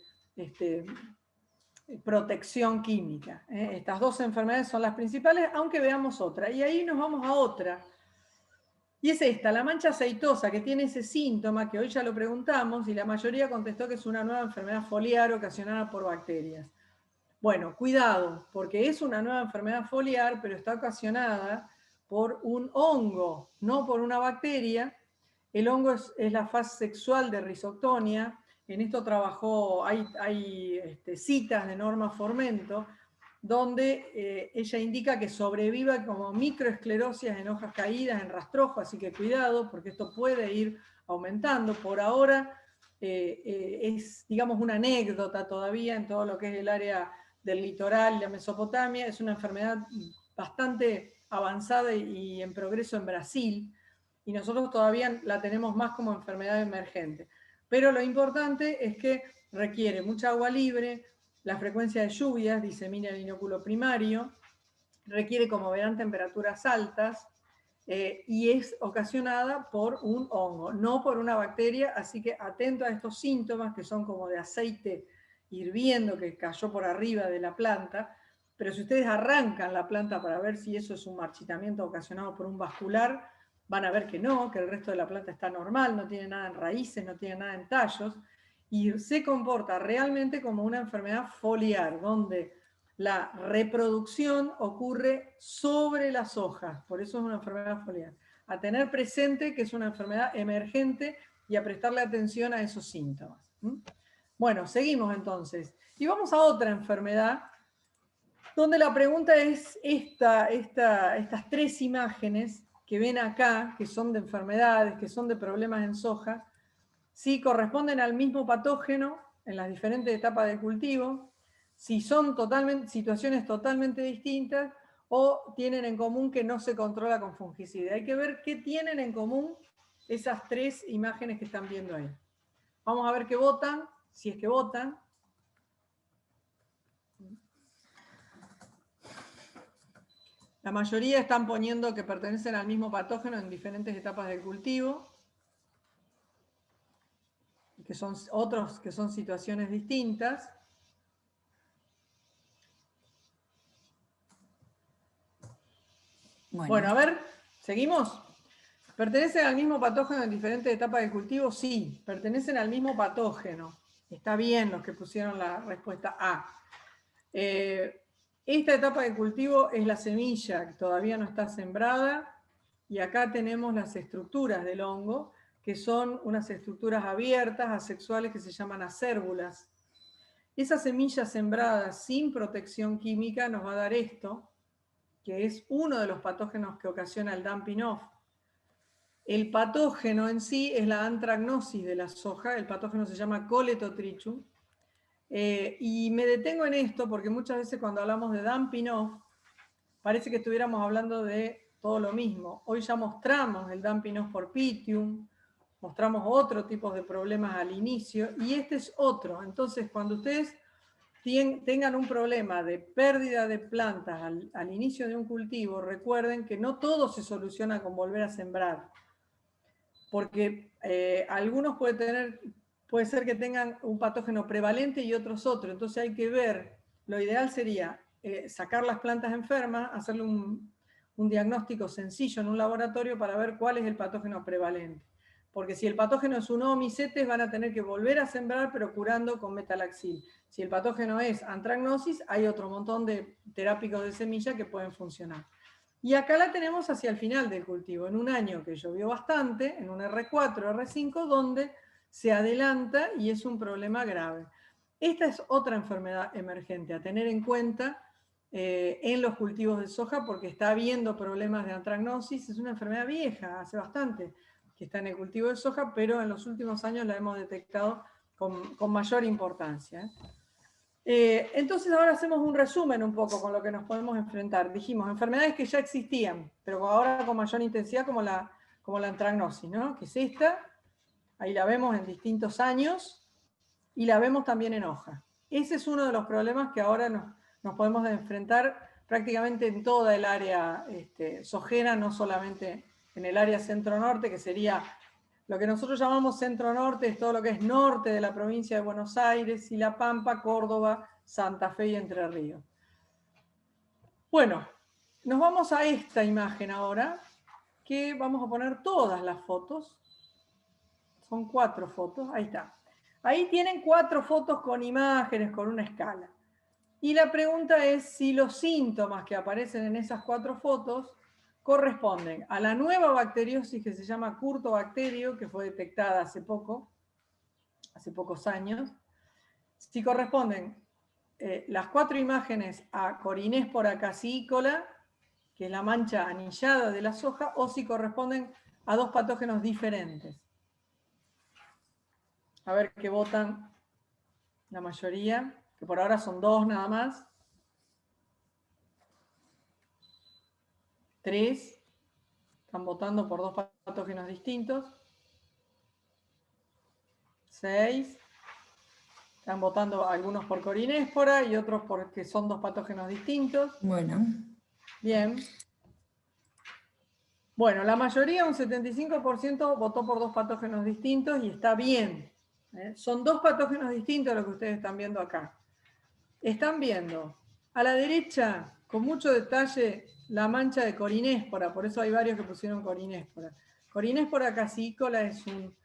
protección química. Estas dos enfermedades son las principales, aunque veamos otra. Y ahí nos vamos a otra. Y es esta, la mancha aceitosa, que tiene ese síntoma, que hoy ya lo preguntamos, y la mayoría contestó que es una nueva enfermedad foliar ocasionada por bacterias. Bueno, cuidado, porque es una nueva enfermedad foliar, pero está ocasionada por un hongo, no por una bacteria. El hongo es la fase sexual de Rhizoctonia. En esto trabajó, hay citas de Norma Formento, donde ella indica que sobreviva como microesclerosis en hojas caídas, en rastrojo, así que cuidado, porque esto puede ir aumentando. Por ahora es, digamos, una anécdota todavía en todo lo que es el área del litoral y la Mesopotamia. Es una enfermedad bastante avanzada y en progreso en Brasil, y nosotros todavía la tenemos más como enfermedad emergente. Pero lo importante es que requiere mucha agua libre, la frecuencia de lluvias disemina el inóculo primario, requiere, como verán, temperaturas altas, y es ocasionada por un hongo, no por una bacteria, así que atento a estos síntomas que son como de aceite hirviendo que cayó por arriba de la planta, pero si ustedes arrancan la planta para ver si eso es un marchitamiento ocasionado por un vascular, van a ver que no, que el resto de la planta está normal, no tiene nada en raíces, no tiene nada en tallos, y se comporta realmente como una enfermedad foliar, donde la reproducción ocurre sobre las hojas, por eso es una enfermedad foliar. A tener presente que es una enfermedad emergente y a prestarle atención a esos síntomas. Bueno, seguimos entonces. Y vamos a otra enfermedad, donde la pregunta es estas tres imágenes que ven acá, que son de enfermedades, que son de problemas en soja, si corresponden al mismo patógeno en las diferentes etapas de cultivo, si son situaciones totalmente distintas o tienen en común que no se controla con fungicida. Hay que ver qué tienen en común esas tres imágenes que están viendo ahí. Vamos a ver qué votan, si es que votan. La mayoría están poniendo que pertenecen al mismo patógeno en diferentes etapas del cultivo, que son otros que son situaciones distintas. Bueno, a ver, ¿seguimos? ¿Pertenecen al mismo patógeno en diferentes etapas del cultivo? Sí, pertenecen al mismo patógeno. Está bien los que pusieron la respuesta A. Esta etapa de cultivo es la semilla, que todavía no está sembrada, y acá tenemos las estructuras del hongo, que son unas estructuras abiertas, asexuales, que se llaman acérbulas. Esa semilla sembrada sin protección química nos va a dar esto, que es uno de los patógenos que ocasiona el dumping off. El patógeno en sí es la antragnosis de la soja, el patógeno se llama Coletotrichum, y me detengo en esto porque muchas veces cuando hablamos de dumping off, parece que estuviéramos hablando de todo lo mismo. Hoy ya mostramos el dumping off por Pythium, mostramos otro tipo de problemas al inicio, y este es otro. Entonces, cuando ustedes tengan un problema de pérdida de plantas al inicio de un cultivo, recuerden que no todo se soluciona con volver a sembrar, porque algunos puede ser que tengan un patógeno prevalente y otros otro, entonces hay que ver, lo ideal sería sacar las plantas enfermas, hacerle un diagnóstico sencillo en un laboratorio para ver cuál es el patógeno prevalente. Porque si el patógeno es un omicetes, van a tener que volver a sembrar, pero curando con metalaxil. Si el patógeno es antragnosis, hay otro montón de terápicos de semilla que pueden funcionar. Y acá la tenemos hacia el final del cultivo, en un año que llovió bastante, en un R4, R5, donde se adelanta y es un problema grave. Esta es otra enfermedad emergente a tener en cuenta en los cultivos de soja, porque está habiendo problemas de antragnosis. Es una enfermedad vieja, hace bastante que está en el cultivo de soja, pero en los últimos años la hemos detectado con mayor importancia. Entonces ahora hacemos un resumen un poco con lo que nos podemos enfrentar. Dijimos, enfermedades que ya existían, pero ahora con mayor intensidad, como la antragnosis, ¿no? Que es esta, ahí la vemos en distintos años, y la vemos también en hoja. Ese es uno de los problemas que ahora nos podemos enfrentar prácticamente en toda el área sojera, no solamente en el área centro-norte, que sería lo que nosotros llamamos centro-norte, es todo lo que es norte de la provincia de Buenos Aires, y La Pampa, Córdoba, Santa Fe y Entre Ríos. Bueno, nos vamos a esta imagen ahora, que vamos a poner todas las fotos. Son 4 fotos, ahí está. Ahí tienen 4 fotos con imágenes, con una escala. Y la pregunta es si los síntomas que aparecen en esas 4 fotos corresponden a la nueva bacteriosis que se llama Curtobacterio, que fue detectada hace pocos años, si corresponden las 4 imágenes a Corinéspora caseícola, que es la mancha anillada de la soja, o si corresponden a 2 patógenos diferentes. A ver qué votan la mayoría, que por ahora son 2 nada más. 3 están votando por 2 patógenos distintos. 6 están votando algunos por Corinéspora y otros porque son 2 patógenos distintos. Bueno. Bien. Bueno, la mayoría, un 75%, votó por 2 patógenos distintos y está bien. Son 2 patógenos distintos los que ustedes están viendo acá. Están viendo a la derecha, con mucho detalle, la mancha de Corinéspora, por eso hay varios que pusieron Corinéspora. Corinéspora caseícola es un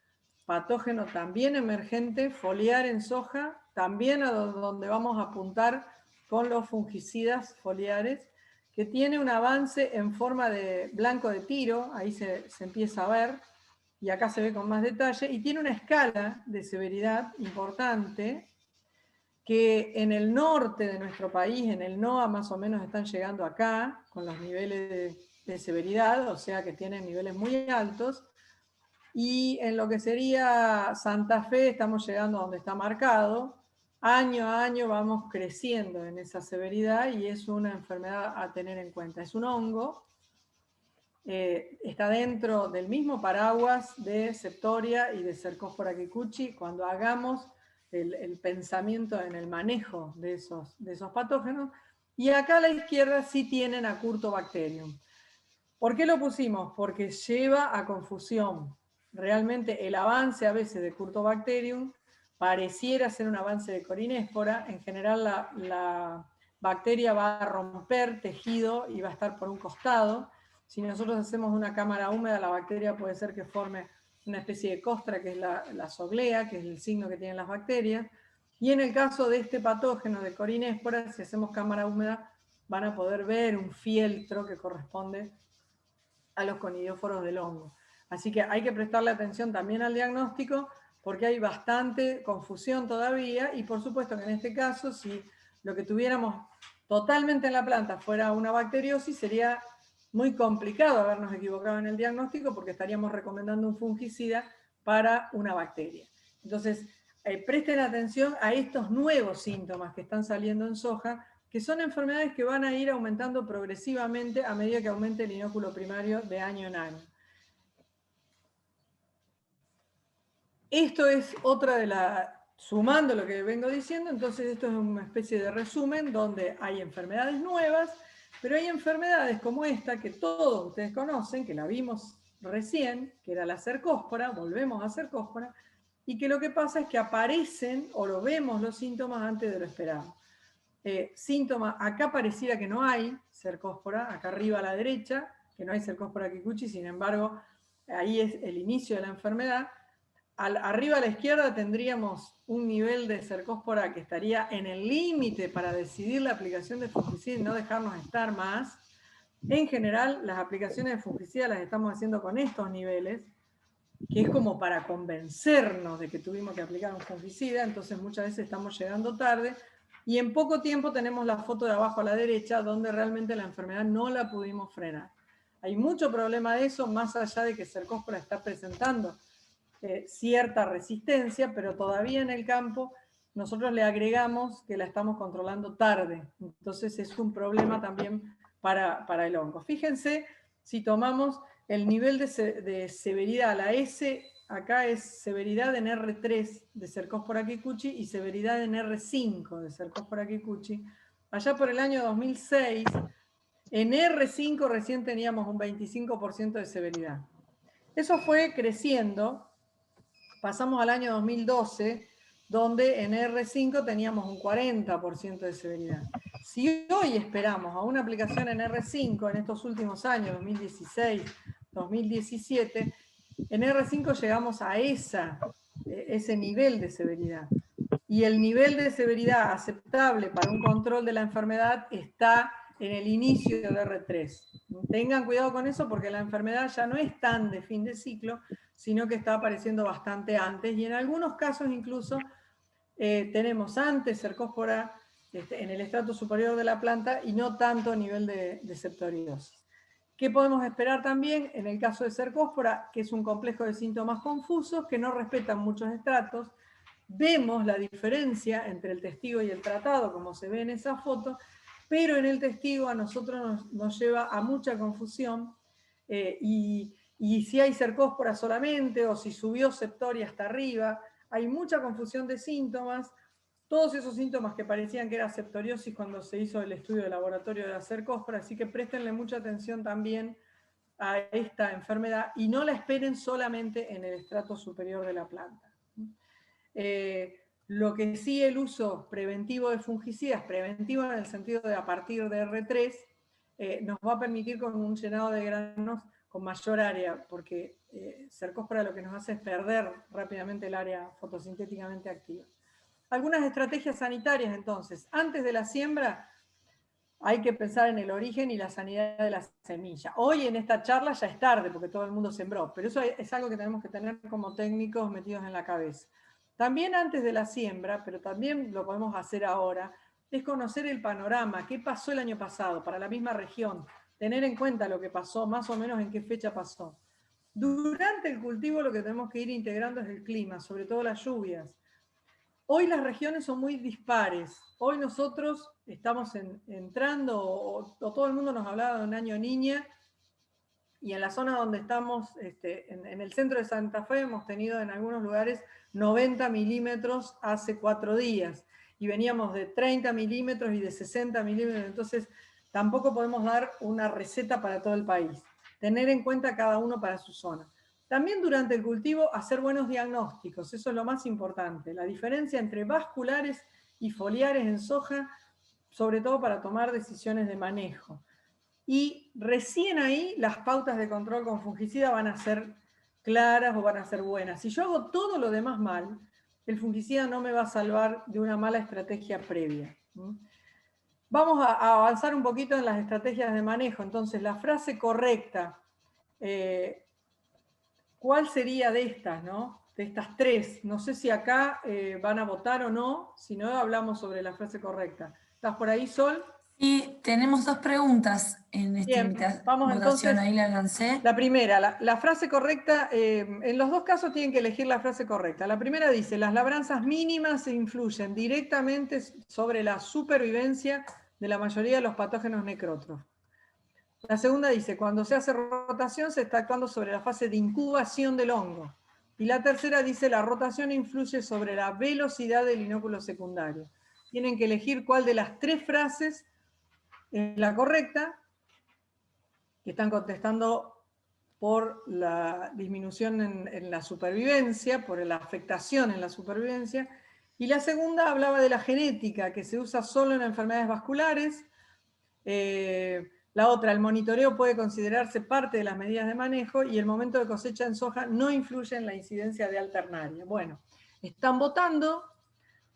patógeno también emergente, foliar en soja, también a donde vamos a apuntar con los fungicidas foliares, que tiene un avance en forma de blanco de tiro, ahí se empieza a ver, y acá se ve con más detalle, y tiene una escala de severidad importante, que en el norte de nuestro país, en el NOA más o menos están llegando acá, con los niveles de severidad, o sea que tienen niveles muy altos, y en lo que sería Santa Fe estamos llegando a donde está marcado. Año a año vamos creciendo en esa severidad y es una enfermedad a tener en cuenta. Es un hongo, está dentro del mismo paraguas de Septoria y de Cercospora kikuchi. Cuando hagamos el pensamiento en el manejo de esos patógenos. Y acá a la izquierda sí tienen a Curtobacterium. ¿Por qué lo pusimos? Porque lleva a confusión. Realmente el avance a veces de Curtobacterium pareciera ser un avance de Corinéspora. En general la bacteria va a romper tejido y va a estar por un costado. Si nosotros hacemos una cámara húmeda, la bacteria puede ser que forme una especie de costra, que es la soglea, que es el signo que tienen las bacterias. Y en el caso de este patógeno de Corinéspora, si hacemos cámara húmeda, van a poder ver un fieltro que corresponde a los conidóforos del hongo. Así que hay que prestarle atención también al diagnóstico porque hay bastante confusión todavía y por supuesto que en este caso si lo que tuviéramos totalmente en la planta fuera una bacteriosis sería muy complicado habernos equivocado en el diagnóstico porque estaríamos recomendando un fungicida para una bacteria. Entonces, presten atención a estos nuevos síntomas que están saliendo en soja, que son enfermedades que van a ir aumentando progresivamente a medida que aumente el inóculo primario de año en año. Esto es otra de sumando lo que vengo diciendo, entonces esto es una especie de resumen donde hay enfermedades nuevas, pero hay enfermedades como esta que todos ustedes conocen, que la vimos recién, que era la cercospora, volvemos a cercospora, y que lo que pasa es que aparecen o lo vemos los síntomas antes de lo esperado. Síntomas, acá pareciera que no hay cercospora, acá arriba a la derecha, que no hay Cercospora kikuchi, sin embargo, ahí es el inicio de la enfermedad. Arriba a la izquierda tendríamos un nivel de cercospora que estaría en el límite para decidir la aplicación de fungicida y no dejarnos estar más. En general, las aplicaciones de fungicida las estamos haciendo con estos niveles, que es como para convencernos de que tuvimos que aplicar un fungicida, entonces muchas veces estamos llegando tarde, y en poco tiempo tenemos la foto de abajo a la derecha, donde realmente la enfermedad no la pudimos frenar. Hay mucho problema de eso, más allá de que Cercospora está presentando cierta resistencia, pero todavía en el campo nosotros le agregamos que la estamos controlando tarde. Entonces es un problema también para el hongo. Fíjense si tomamos el nivel de severidad, la S acá es severidad en R3 de Cercospora kikuchi y severidad en R5 de Cercospora kikuchi. Allá por el año 2006, en R5 recién teníamos un 25% de severidad. Eso fue creciendo. Pasamos al año 2012, donde en R5 teníamos un 40% de severidad. Si hoy esperamos a una aplicación en R5 en estos últimos años, 2016, 2017, en R5 llegamos a ese nivel de severidad. y el nivel de severidad aceptable para un control de la enfermedad está en el inicio de R3. Tengan cuidado con eso porque la enfermedad ya no es tan de fin de ciclo, sino que está apareciendo bastante antes, y en algunos casos incluso tenemos antes cercóspora en el estrato superior de la planta y no tanto a nivel de septoriosis. ¿Qué podemos esperar también en el caso de cercóspora? Que es un complejo de síntomas confusos que no respetan muchos estratos. Vemos la diferencia entre el testigo y el tratado, como se ve en esa foto, pero en el testigo a nosotros nos lleva a mucha confusión, y si hay cercóspora solamente o si subió septoria hasta arriba, hay mucha confusión de síntomas. Todos esos síntomas que parecían que era septoriosis cuando se hizo el estudio de laboratorio de la cercóspora, así que préstenle mucha atención también a esta enfermedad y no la esperen solamente en el estrato superior de la planta. Lo que sí, el uso preventivo de fungicidas, preventivo en el sentido de a partir de R3, nos va a permitir con un llenado de granos con mayor área, porque cercóspora lo que nos hace es perder rápidamente el área fotosintéticamente activa. Algunas estrategias sanitarias, entonces. Antes de la siembra hay que pensar en el origen y la sanidad de la semilla. Hoy en esta charla ya es tarde porque todo el mundo sembró, pero eso es algo que tenemos que tener como técnicos metidos en la cabeza. También antes de la siembra, pero también lo podemos hacer ahora, es conocer el panorama, qué pasó el año pasado para la misma región, tener en cuenta lo que pasó, más o menos en qué fecha pasó. Durante el cultivo lo que tenemos que ir integrando es el clima, sobre todo las lluvias. Hoy las regiones son muy dispares. Hoy nosotros estamos entrando, o todo el mundo nos hablaba de un año niña, y en la zona donde estamos, en el centro de Santa Fe, hemos tenido en algunos lugares 90 milímetros hace 4 días, y veníamos de 30 milímetros y de 60 milímetros, entonces tampoco podemos dar una receta para todo el país. Tener en cuenta cada uno para su zona. También durante el cultivo hacer buenos diagnósticos, eso es lo más importante. La diferencia entre vasculares y foliares en soja, sobre todo para tomar decisiones de manejo. Y recién ahí las pautas de control con fungicida van a ser claras o van a ser buenas. Si yo hago todo lo demás mal, el fungicida no me va a salvar de una mala estrategia previa. Vamos a avanzar un poquito en las estrategias de manejo. Entonces, la frase correcta, ¿cuál sería de estas, no? De estas 3. No sé si acá van a votar o no, si no hablamos sobre la frase correcta. ¿Estás por ahí, Sol? Sí, tenemos 2 preguntas en esta Vamos votación, entonces. ahí la lancé. La primera, la frase correcta, en los 2 casos tienen que elegir la frase correcta. La primera dice, las labranzas mínimas influyen directamente sobre la supervivencia de la mayoría de los patógenos necrótrofos. La segunda dice, cuando se hace rotación se está actuando sobre la fase de incubación del hongo. Y la tercera dice, la rotación influye sobre la velocidad del inóculo secundario. Tienen que elegir cuál de las 3 frases es la correcta, que están contestando por la disminución en la supervivencia, por la afectación en la supervivencia, y la segunda hablaba de la genética, que se usa solo en enfermedades vasculares. La otra, el monitoreo puede considerarse parte de las medidas de manejo, y el momento de cosecha en soja no influye en la incidencia de alternaria. Bueno, están votando,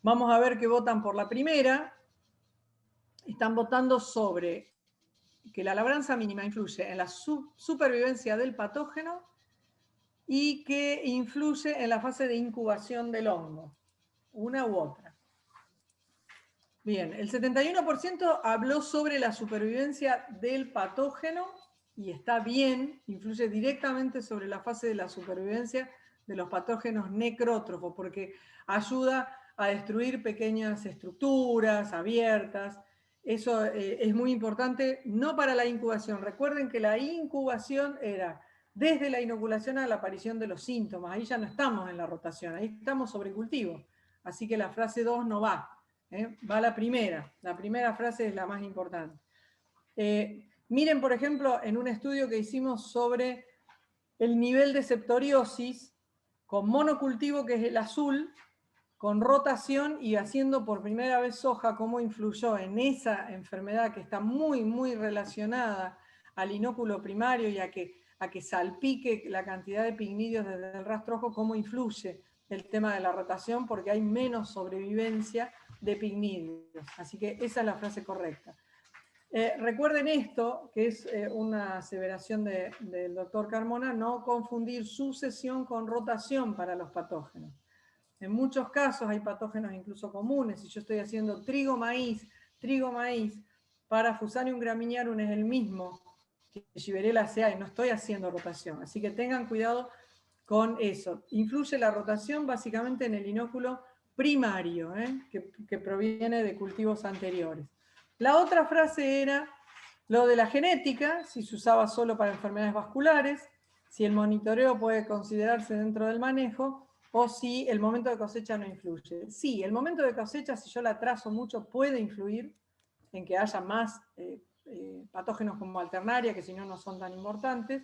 vamos a ver que votan por la primera, están votando sobre que la labranza mínima influye en la supervivencia del patógeno y que influye en la fase de incubación del hongo, una u otra. Bien, el 71% habló sobre la supervivencia del patógeno y está bien, influye directamente sobre la fase de la supervivencia de los patógenos necrótrofos, porque ayuda a destruir pequeñas estructuras abiertas. Eso es muy importante, no para la incubación. Recuerden que la incubación era desde la inoculación a la aparición de los síntomas. Ahí ya no estamos en la rotación, ahí estamos sobre cultivo. Así que la frase 2 no va. Va la primera frase es la más importante. Miren, por ejemplo, en un estudio que hicimos sobre el nivel de septoriosis con monocultivo, que es el azul, con rotación y haciendo por primera vez soja, cómo influyó en esa enfermedad que está muy, muy relacionada al inóculo primario y a que salpique la cantidad de pignidios desde el rastrojo, cómo influye el tema de la rotación porque hay menos sobrevivencia de picnidios. Así que esa es la frase correcta. Recuerden esto, que es una aseveración del doctor Carmona, no confundir sucesión con rotación para los patógenos. En muchos casos hay patógenos incluso comunes. Si yo estoy haciendo trigo-maíz, para Fusarium graminearum es el mismo que Gibberella CA y no estoy haciendo rotación. Así que tengan cuidado con eso. Influye la rotación básicamente en el inóculo primario, que proviene de cultivos anteriores. La otra frase era lo de la genética, si se usaba solo para enfermedades vasculares, si el monitoreo puede considerarse dentro del manejo, o si el momento de cosecha no influye. Sí, el momento de cosecha, si yo la atraso mucho, puede influir en que haya más patógenos como alternaria, que si no, no son tan importantes.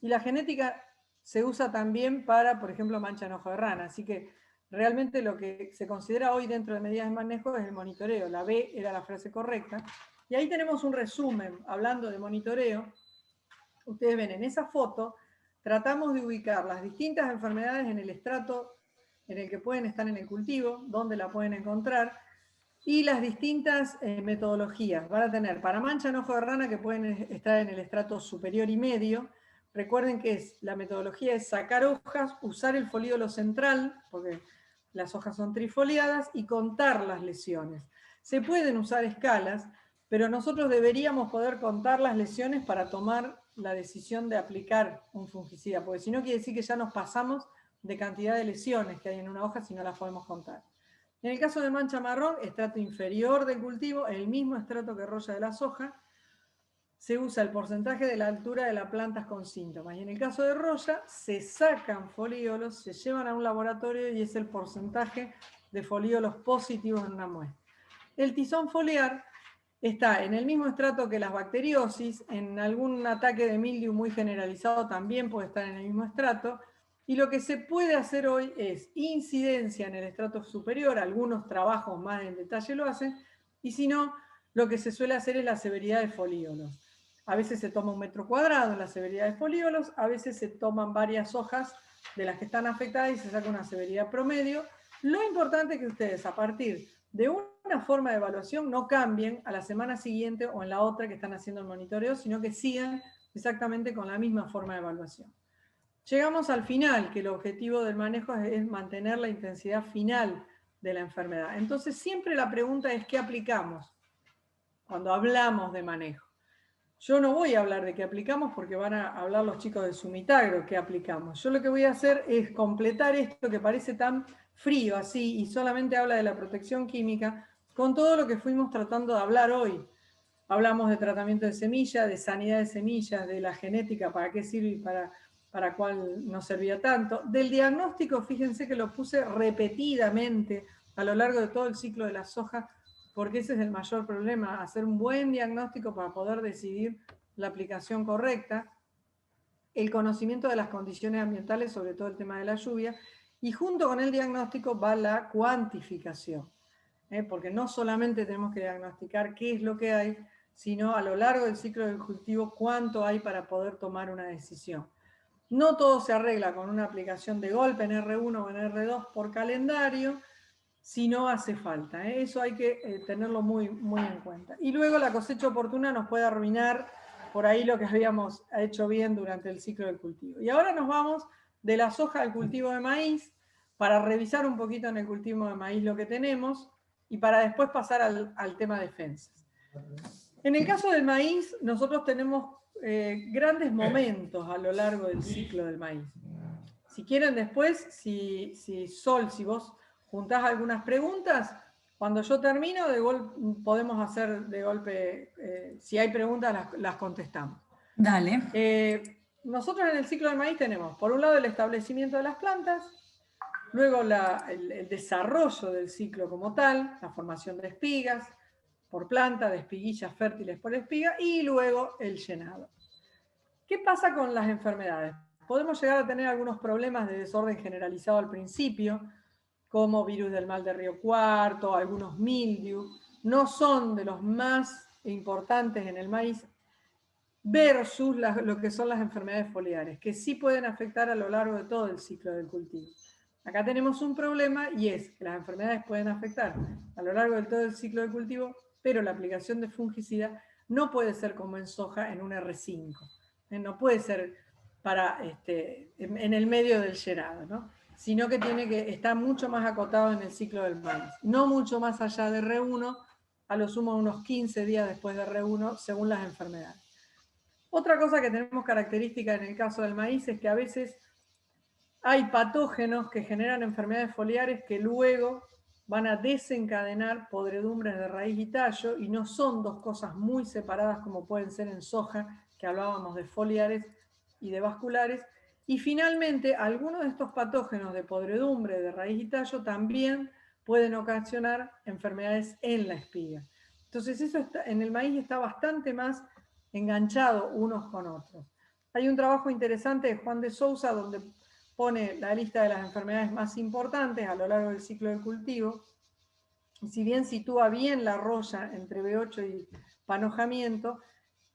Y la genética se usa también para, por ejemplo, mancha en ojo de rana. Así que realmente lo que se considera hoy dentro de medidas de manejo es el monitoreo. La B era la frase correcta. Y ahí tenemos un resumen, hablando de monitoreo. Ustedes ven en esa foto, tratamos de ubicar las distintas enfermedades en el estrato en el que pueden estar en el cultivo, dónde la pueden encontrar, y las distintas metodologías. Van a tener para mancha en ojo de rana que pueden estar en el estrato superior y medio. Recuerden que la metodología es sacar hojas, usar el folíolo central, porque las hojas son trifoliadas, y contar las lesiones. Se pueden usar escalas, pero nosotros deberíamos poder contar las lesiones para tomar la decisión de aplicar un fungicida, porque si no quiere decir que ya nos pasamos de cantidad de lesiones que hay en una hoja si no las podemos contar. En el caso de mancha marrón, estrato inferior del cultivo, el mismo estrato que roya de la soja, se usa el porcentaje de la altura de las plantas con síntomas. Y en el caso de roya, se sacan folíolos, se llevan a un laboratorio y es el porcentaje de folíolos positivos en una muestra. El tizón foliar está en el mismo estrato que las bacteriosis, en algún ataque de mildiu muy generalizado también puede estar en el mismo estrato, y lo que se puede hacer hoy es incidencia en el estrato superior, algunos trabajos más en detalle lo hacen, y si no, lo que se suele hacer es la severidad de folíolos. A veces se toma 1 metro cuadrado en la severidad de folíolos, a veces se toman varias hojas de las que están afectadas y se saca una severidad promedio. Lo importante es que ustedes, a partir de una forma de evaluación, no cambien a la semana siguiente o en la otra que están haciendo el monitoreo, sino que sigan exactamente con la misma forma de evaluación. Llegamos al final, que el objetivo del manejo es mantener la intensidad final de la enfermedad. Entonces, siempre la pregunta es, ¿qué aplicamos cuando hablamos de manejo? Yo no voy a hablar de qué aplicamos porque van a hablar los chicos de Sumitagro qué aplicamos. Yo lo que voy a hacer es completar esto que parece tan frío así y solamente habla de la protección química con todo lo que fuimos tratando de hablar hoy. Hablamos de tratamiento de semillas, de sanidad de semillas, de la genética, para qué sirve y para cuál no servía tanto. Del diagnóstico, fíjense que lo puse repetidamente a lo largo de todo el ciclo de la soja, porque ese es el mayor problema, hacer un buen diagnóstico para poder decidir la aplicación correcta, el conocimiento de las condiciones ambientales, sobre todo el tema de la lluvia, y junto con el diagnóstico va la cuantificación, porque no solamente tenemos que diagnosticar qué es lo que hay, sino a lo largo del ciclo del cultivo cuánto hay para poder tomar una decisión. No todo se arregla con una aplicación de golpe en R1 o en R2 por calendario, si no hace falta. Eso hay que tenerlo muy, muy en cuenta. Y luego la cosecha oportuna nos puede arruinar por ahí lo que habíamos hecho bien durante el ciclo del cultivo. Y ahora nos vamos de la soja al cultivo de maíz para revisar un poquito en el cultivo de maíz lo que tenemos y para después pasar al tema de defensas. En el caso del maíz, nosotros tenemos grandes momentos a lo largo del ciclo del maíz. Si quieren después, si vos juntás algunas preguntas, cuando yo termino, podemos hacer de golpe, si hay preguntas, las contestamos. Dale. Nosotros en el ciclo del maíz tenemos, por un lado, el establecimiento de las plantas, luego el desarrollo del ciclo como tal, la formación de espigas por planta, de espiguillas fértiles por espiga, y luego el llenado. ¿Qué pasa con las enfermedades? Podemos llegar a tener algunos problemas de desorden generalizado al principio, como virus del mal de Río Cuarto, algunos mildiu, no son de los más importantes en el maíz, versus lo que son las enfermedades foliares, que sí pueden afectar a lo largo de todo el ciclo del cultivo. Acá tenemos un problema y es que las enfermedades pueden afectar a lo largo de todo el ciclo de cultivo, pero la aplicación de fungicida no puede ser como en soja en un R5. No puede ser para, en el medio del llerado, ¿no? Sino que está mucho más acotado en el ciclo del maíz. No mucho más allá de R1, a lo sumo unos 15 días después de R1, según las enfermedades. Otra cosa que tenemos característica en el caso del maíz es que a veces hay patógenos que generan enfermedades foliares que luego van a desencadenar podredumbres de raíz y tallo, y no son dos cosas muy separadas como pueden ser en soja, que hablábamos de foliares y de vasculares. Y finalmente, algunos de estos patógenos de podredumbre de raíz y tallo también pueden ocasionar enfermedades en la espiga. Entonces eso en el maíz está bastante más enganchado unos con otros. Hay un trabajo interesante de Juan de Sousa donde pone la lista de las enfermedades más importantes a lo largo del ciclo del cultivo, y si bien sitúa bien la roya entre B8 y panojamiento,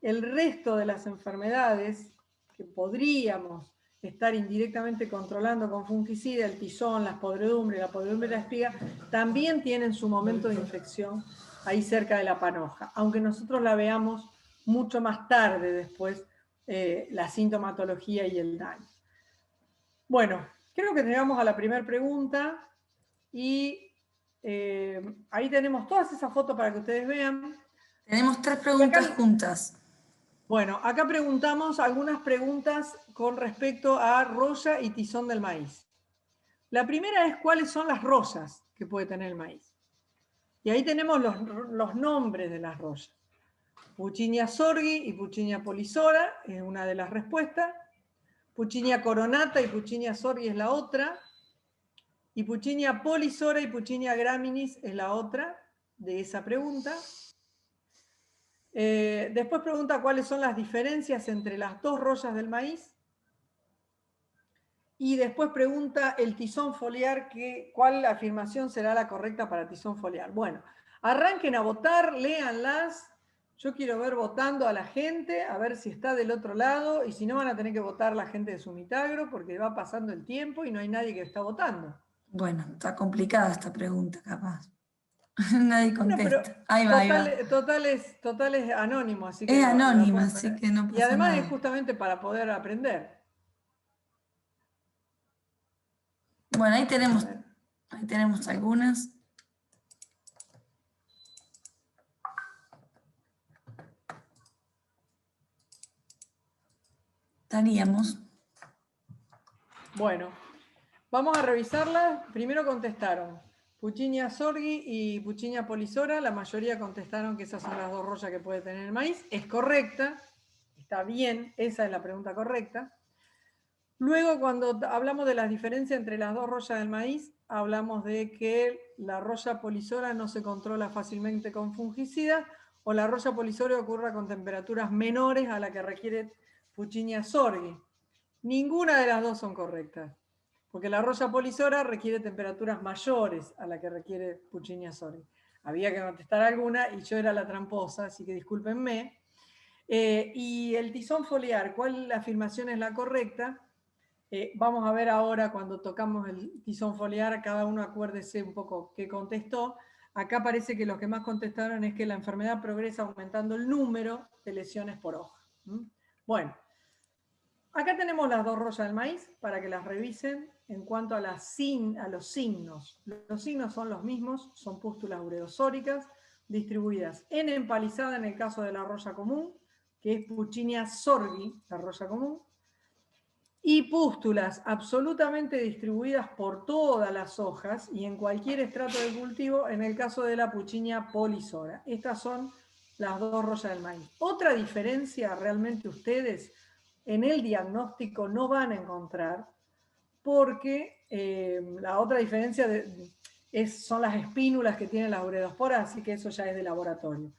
el resto de las enfermedades que podríamos estar indirectamente controlando con fungicida, el tizón, las podredumbres, la podredumbre de la espiga, también tienen su momento de infección ahí cerca de la panoja, aunque nosotros la veamos mucho más tarde después, la sintomatología y el daño. Bueno, creo que llegamos a la primera pregunta y ahí tenemos todas esas fotos para que ustedes vean. Tenemos 3 preguntas juntas. Bueno, acá preguntamos algunas preguntas con respecto a roya y tizón del maíz. La primera es cuáles son las royas que puede tener el maíz. Y ahí tenemos los nombres de las royas. Puccinia sorghi y Puccinia polisora es una de las respuestas. Puccinia coronata y Puccinia sorghi es la otra. Y Puccinia polisora y Puccinia graminis es la otra de esa pregunta. Después pregunta cuáles son las diferencias entre las dos royas del maíz. Y después pregunta el tizón foliar, cuál afirmación será la correcta para tizón foliar. Bueno, arranquen a votar, léanlas. Yo quiero ver votando a la gente, a ver si está del otro lado, y si no van a tener que votar la gente de Sumitagro, porque va pasando el tiempo y no hay nadie que está votando. Bueno, está complicada esta pregunta, capaz. Nadie contesta. Bueno, Ahí va, total es anónimo, así que es anónima, así que no pasa y además nada. es justamente para poder aprender. Bueno, ahí tenemos algunas. Estaríamos. Bueno, vamos a revisarlas. Primero contestaron Puccinia sorghi y Puccinia polisora. La mayoría contestaron que esas son las dos royas que puede tener el maíz. Es correcta, está bien, esa es la pregunta correcta. Luego, cuando hablamos de las diferencias entre las dos royas del maíz, hablamos de que la roya polisora no se controla fácilmente con fungicida, o la roya polisora ocurre con temperaturas menores a la que requiere Puccinia sorghi. Ninguna de las dos son correctas, porque la roya polisora requiere temperaturas mayores a la que requiere Puccinia sorghi. Había que contestar alguna y yo era la tramposa, así que discúlpenme. Y el tizón foliar, ¿cuál afirmación es la correcta? Vamos a ver ahora cuando tocamos el tizón foliar, cada uno acuérdese un poco qué contestó. Acá parece que los que más contestaron es que la enfermedad progresa aumentando el número de lesiones por hoja. Bueno, acá tenemos las dos royas del maíz para que las revisen en cuanto a los signos. Los signos son los mismos, son pústulas ureosóricas distribuidas en empalizada en el caso de la roya común, que es Puccinia sorghi, la roya común, y pústulas absolutamente distribuidas por todas las hojas y en cualquier estrato de cultivo en el caso de la Puccinia polisora. Estas son las dos royas del maíz. Otra diferencia realmente ustedes en el diagnóstico no van a encontrar, porque la otra diferencia son las espínulas que tienen las ureosporas, así que eso ya es de laboratorio.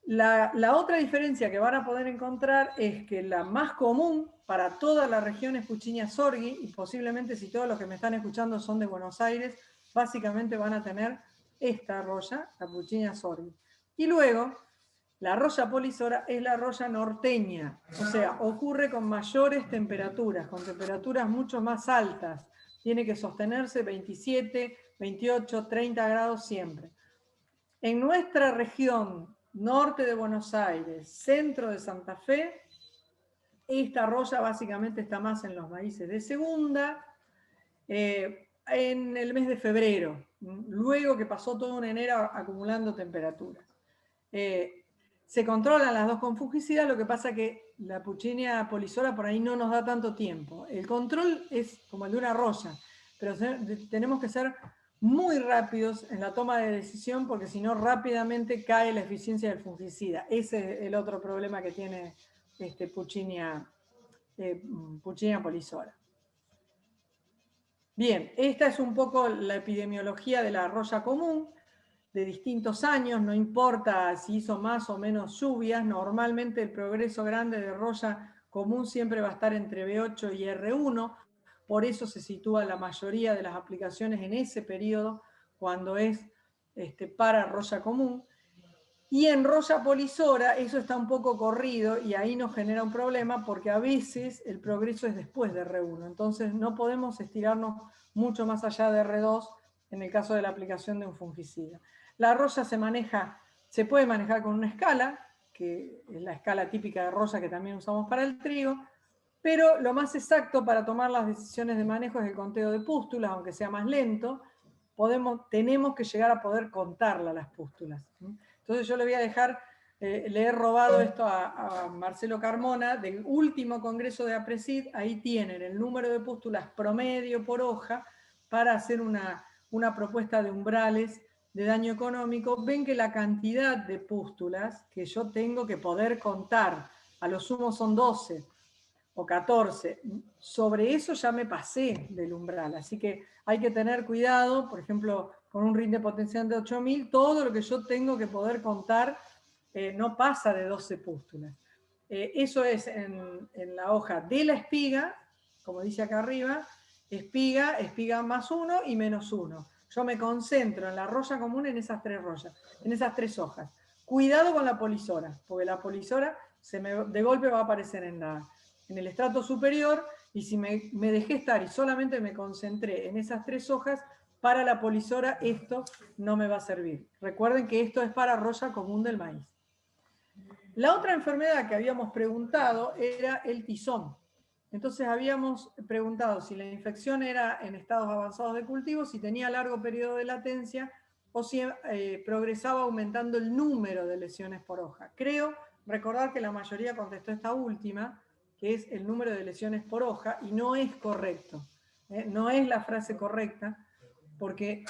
La otra diferencia que van a poder encontrar es que la más común para toda la región es Puccinia sorghi, y posiblemente si todos los que me están escuchando son de Buenos Aires, básicamente van a tener esta roya, la Puccinia sorghi. Y luego, la roya polisora es la roya norteña, o sea, ocurre con mayores temperaturas, con temperaturas mucho más altas, tiene que sostenerse 27, 28, 30 grados siempre. En nuestra región, norte de Buenos Aires, centro de Santa Fe, esta roya básicamente está más en los maíces de segunda, en el mes de febrero, luego que pasó todo un enero acumulando temperaturas. Se controlan las dos con fungicida, lo que pasa que la Puccinia polisora por ahí no nos da tanto tiempo. El control es como el de una roya, pero tenemos que ser muy rápidos en la toma de decisión porque si no rápidamente cae la eficiencia del fungicida. Ese es el otro problema que tiene Puccinia polisora. Bien, esta es un poco la epidemiología de la roya común de distintos años, no importa si hizo más o menos lluvias, normalmente el progreso grande de roya común siempre va a estar entre B8 y R1, por eso se sitúa la mayoría de las aplicaciones en ese periodo cuando es para roya común. Y en roya polisora eso está un poco corrido y ahí nos genera un problema porque a veces el progreso es después de R1, entonces no podemos estirarnos mucho más allá de R2 en el caso de la aplicación de un fungicida. La roya se puede manejar con una escala, que es la escala típica de roya que también usamos para el trigo, pero lo más exacto para tomar las decisiones de manejo es el conteo de pústulas, aunque sea más lento, tenemos que llegar a poder contarlas las pústulas. Entonces yo le voy a dejar, le he robado esto a Marcelo Carmona, del último congreso de APRESID, ahí tienen el número de pústulas promedio por hoja para hacer una propuesta de umbrales de daño económico. Ven que la cantidad de pústulas que yo tengo que poder contar, a lo sumo son 12 o 14, sobre eso ya me pasé del umbral, así que hay que tener cuidado, por ejemplo, con un rinde potencial de 8000, todo lo que yo tengo que poder contar no pasa de 12 pústulas. Eso es en la hoja de la espiga, como dice acá arriba, espiga más 1 y menos 1. Yo me concentro en la roya común en esas 3 rollas, en esas 3 hojas. Cuidado con la polisora, porque la polisora de golpe va a aparecer en el estrato superior, y si me dejé estar y solamente me concentré en esas 3 hojas, para la polisora esto no me va a servir. Recuerden que esto es para roya común del maíz. La otra enfermedad que habíamos preguntado era el tizón. Entonces habíamos preguntado si la infección era en estados avanzados de cultivo, si tenía largo periodo de latencia o si progresaba aumentando el número de lesiones por hoja. Creo recordar que la mayoría contestó esta última, que es el número de lesiones por hoja, y no es correcto. No es la frase correcta, porque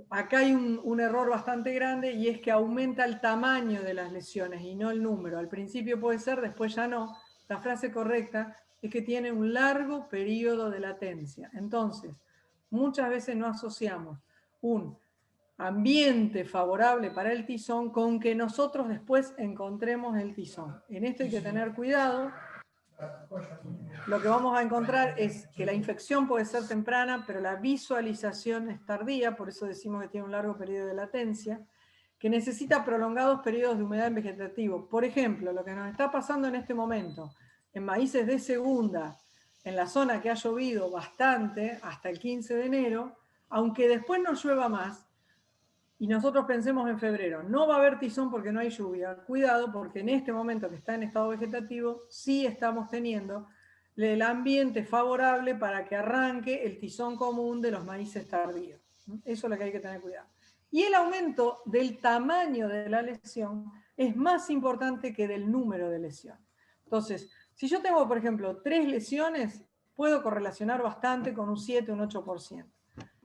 acá hay un error bastante grande, y es que aumenta el tamaño de las lesiones y no el número. Al principio puede ser, después ya no. La frase correcta es que tiene un largo periodo de latencia. Entonces, muchas veces no asociamos un ambiente favorable para el tizón con que nosotros después encontremos el tizón. En esto hay que tener cuidado. Lo que vamos a encontrar es que la infección puede ser temprana, pero la visualización es tardía, por eso decimos que tiene un largo periodo de latencia, que necesita prolongados periodos de humedad en vegetativo. Por ejemplo, lo que nos está pasando en este momento en maíces de segunda, en la zona que ha llovido bastante hasta el 15 de enero, aunque después no llueva más, y nosotros pensemos en febrero, no va a haber tizón porque no hay lluvia. Cuidado, porque en este momento que está en estado vegetativo, sí estamos teniendo el ambiente favorable para que arranque el tizón común de los maíces tardíos. Eso es lo que hay que tener cuidado. Y el aumento del tamaño de la lesión es más importante que del número de lesiones. Entonces, si yo tengo, por ejemplo, 3 lesiones, puedo correlacionar bastante con un 7, un 8%.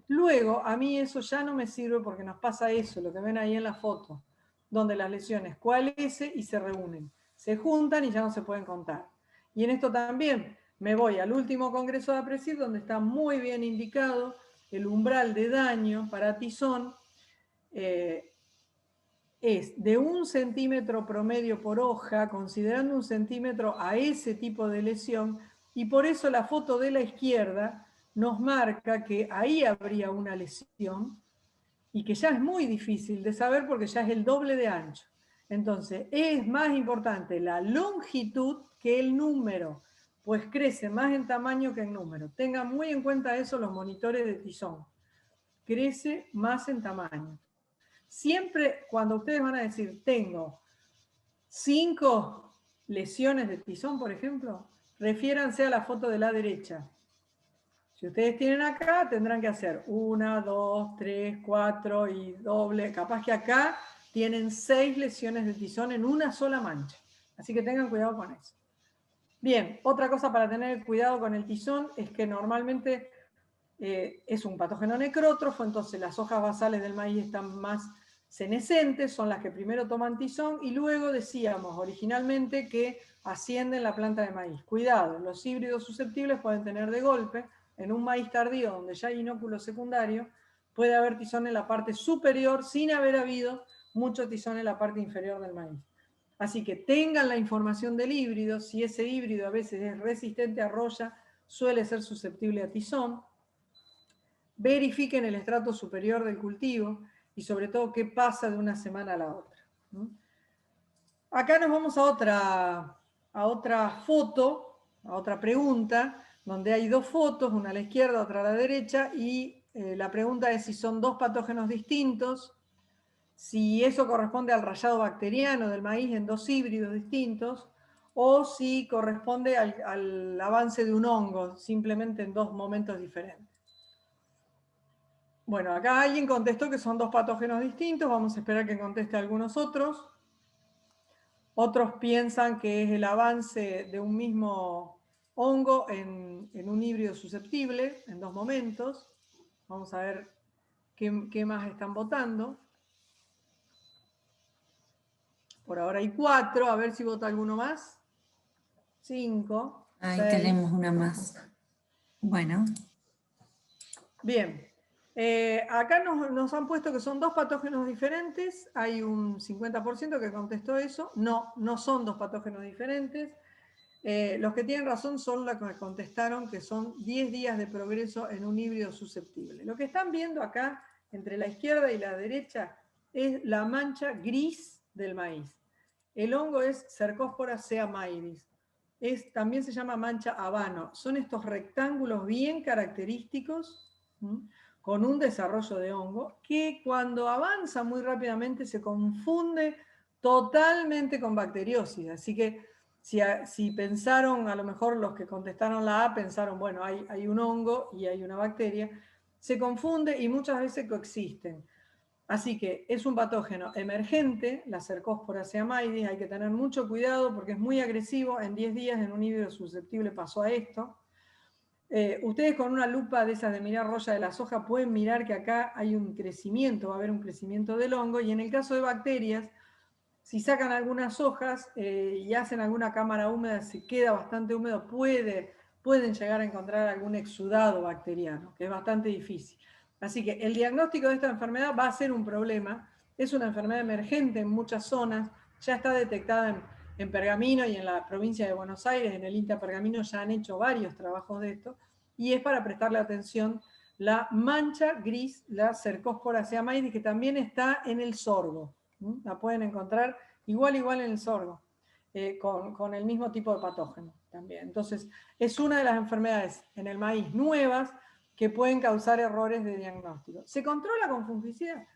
Luego, a mí eso ya no me sirve porque nos pasa eso, lo que ven ahí en la foto, donde las lesiones coalescen y se reúnen. Se juntan y ya no se pueden contar. Y en esto también me voy al último congreso de APRESID, donde está muy bien indicado el umbral de daño para tizón. Es de 1 centímetro promedio por hoja, considerando 1 centímetro a ese tipo de lesión, y por eso la foto de la izquierda nos marca que ahí habría una lesión y que ya es muy difícil de saber porque ya es el doble de ancho. Entonces, es más importante la longitud que el número. pues crece más en tamaño que en número. Tengan muy en cuenta eso los monitores de tizón. Crece más en tamaño. Siempre cuando ustedes van a decir, tengo 5 lesiones de tizón, por ejemplo, refiéranse a la foto de la derecha. Si ustedes tienen acá, tendrán que hacer 1, 2, 3, 4 y doble. Capaz que acá tienen 6 lesiones de tizón en una sola mancha. Así que tengan cuidado con eso. Bien, otra cosa para tener cuidado con el tizón es que normalmente es un patógeno necrótrofo, entonces las hojas basales del maíz están más senescentes, son las que primero toman tizón, y luego decíamos originalmente que ascienden la planta de maíz. Cuidado, los híbridos susceptibles pueden tener de golpe, en un maíz tardío donde ya hay inóculo secundario, puede haber tizón en la parte superior sin haber habido mucho tizón en la parte inferior del maíz. Así que tengan la información del híbrido, si ese híbrido a veces es resistente a roya, suele ser susceptible a tizón. Verifiquen el estrato superior del cultivo y sobre todo qué pasa de una semana a la otra. Acá nos vamos a otra foto, a otra pregunta, donde hay 2 fotos, una a la izquierda, otra a la derecha, y la pregunta es si son 2 patógenos distintos, si eso corresponde al rayado bacteriano del maíz en 2 híbridos distintos, o si corresponde al avance de un hongo, simplemente en 2 momentos diferentes. Bueno, acá alguien contestó que son 2 patógenos distintos, vamos a esperar que conteste algunos otros. Otros piensan que es el avance de un mismo hongo en un híbrido susceptible, en 2 momentos. Vamos a ver qué más están votando. Por ahora hay 4, a ver si vota alguno más. 5. Ahí 6. tenemos una más. Bueno. Bien. Acá nos han puesto que son 2 patógenos diferentes. Hay un 50% que contestó eso. No, no son 2 patógenos diferentes. Los que tienen razón son los que contestaron que son 10 días de progreso en un híbrido susceptible. Lo que están viendo acá, entre la izquierda y la derecha, es la mancha gris del maíz. El hongo es Cercospora ceamaidis. También se llama mancha habano. Son estos rectángulos bien característicos, con un desarrollo de hongo, que cuando avanza muy rápidamente se confunde totalmente con bacteriosis. Así que si pensaron, a lo mejor los que contestaron la A pensaron, bueno, hay un hongo y hay una bacteria, se confunde y muchas veces coexisten. Así que es un patógeno emergente, la Cercospora ceamaidis, hay que tener mucho cuidado porque es muy agresivo. En 10 días en un híbrido susceptible pasó a esto. Ustedes con una lupa de esas de mirar roya de la soja pueden mirar que acá hay un crecimiento, va a haber un crecimiento del hongo, y en el caso de bacterias, si sacan algunas hojas y hacen alguna cámara húmeda, se queda bastante húmedo, pueden llegar a encontrar algún exudado bacteriano, que es bastante difícil. Así que el diagnóstico de esta enfermedad va a ser un problema. Es una enfermedad emergente en muchas zonas, ya está detectada en Pergamino y en la provincia de Buenos Aires, en el INTA Pergamino ya han hecho varios trabajos de esto, y es para prestarle atención la mancha gris, la Cercospora ceamaidis, que también está en el sorgo. La pueden encontrar igual en el sorgo, con el mismo tipo de patógeno también. Entonces, es una de las enfermedades en el maíz nuevas que pueden causar errores de diagnóstico. ¿Se controla con fungicida?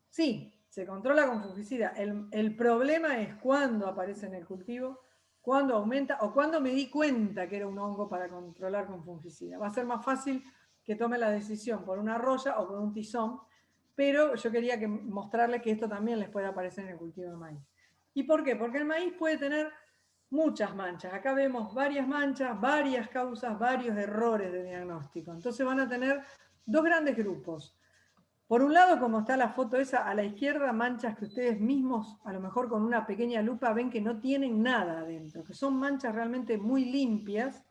Sí, se controla con fungicida. El problema es cuando aparece en el cultivo, cuando aumenta o cuando me di cuenta que era un hongo para controlar con fungicida. Va a ser más fácil que tome la decisión por una roya o por un tizón, pero yo quería mostrarles que esto también les puede aparecer en el cultivo de maíz. ¿Y por qué? Porque el maíz puede tener muchas manchas. Acá vemos varias manchas, varias causas, varios errores de diagnóstico. Entonces van a tener 2 grandes grupos. Por un lado, como está la foto esa, a la izquierda, manchas que ustedes mismos, a lo mejor con una pequeña lupa, ven que no tienen nada adentro, que son manchas realmente muy limpias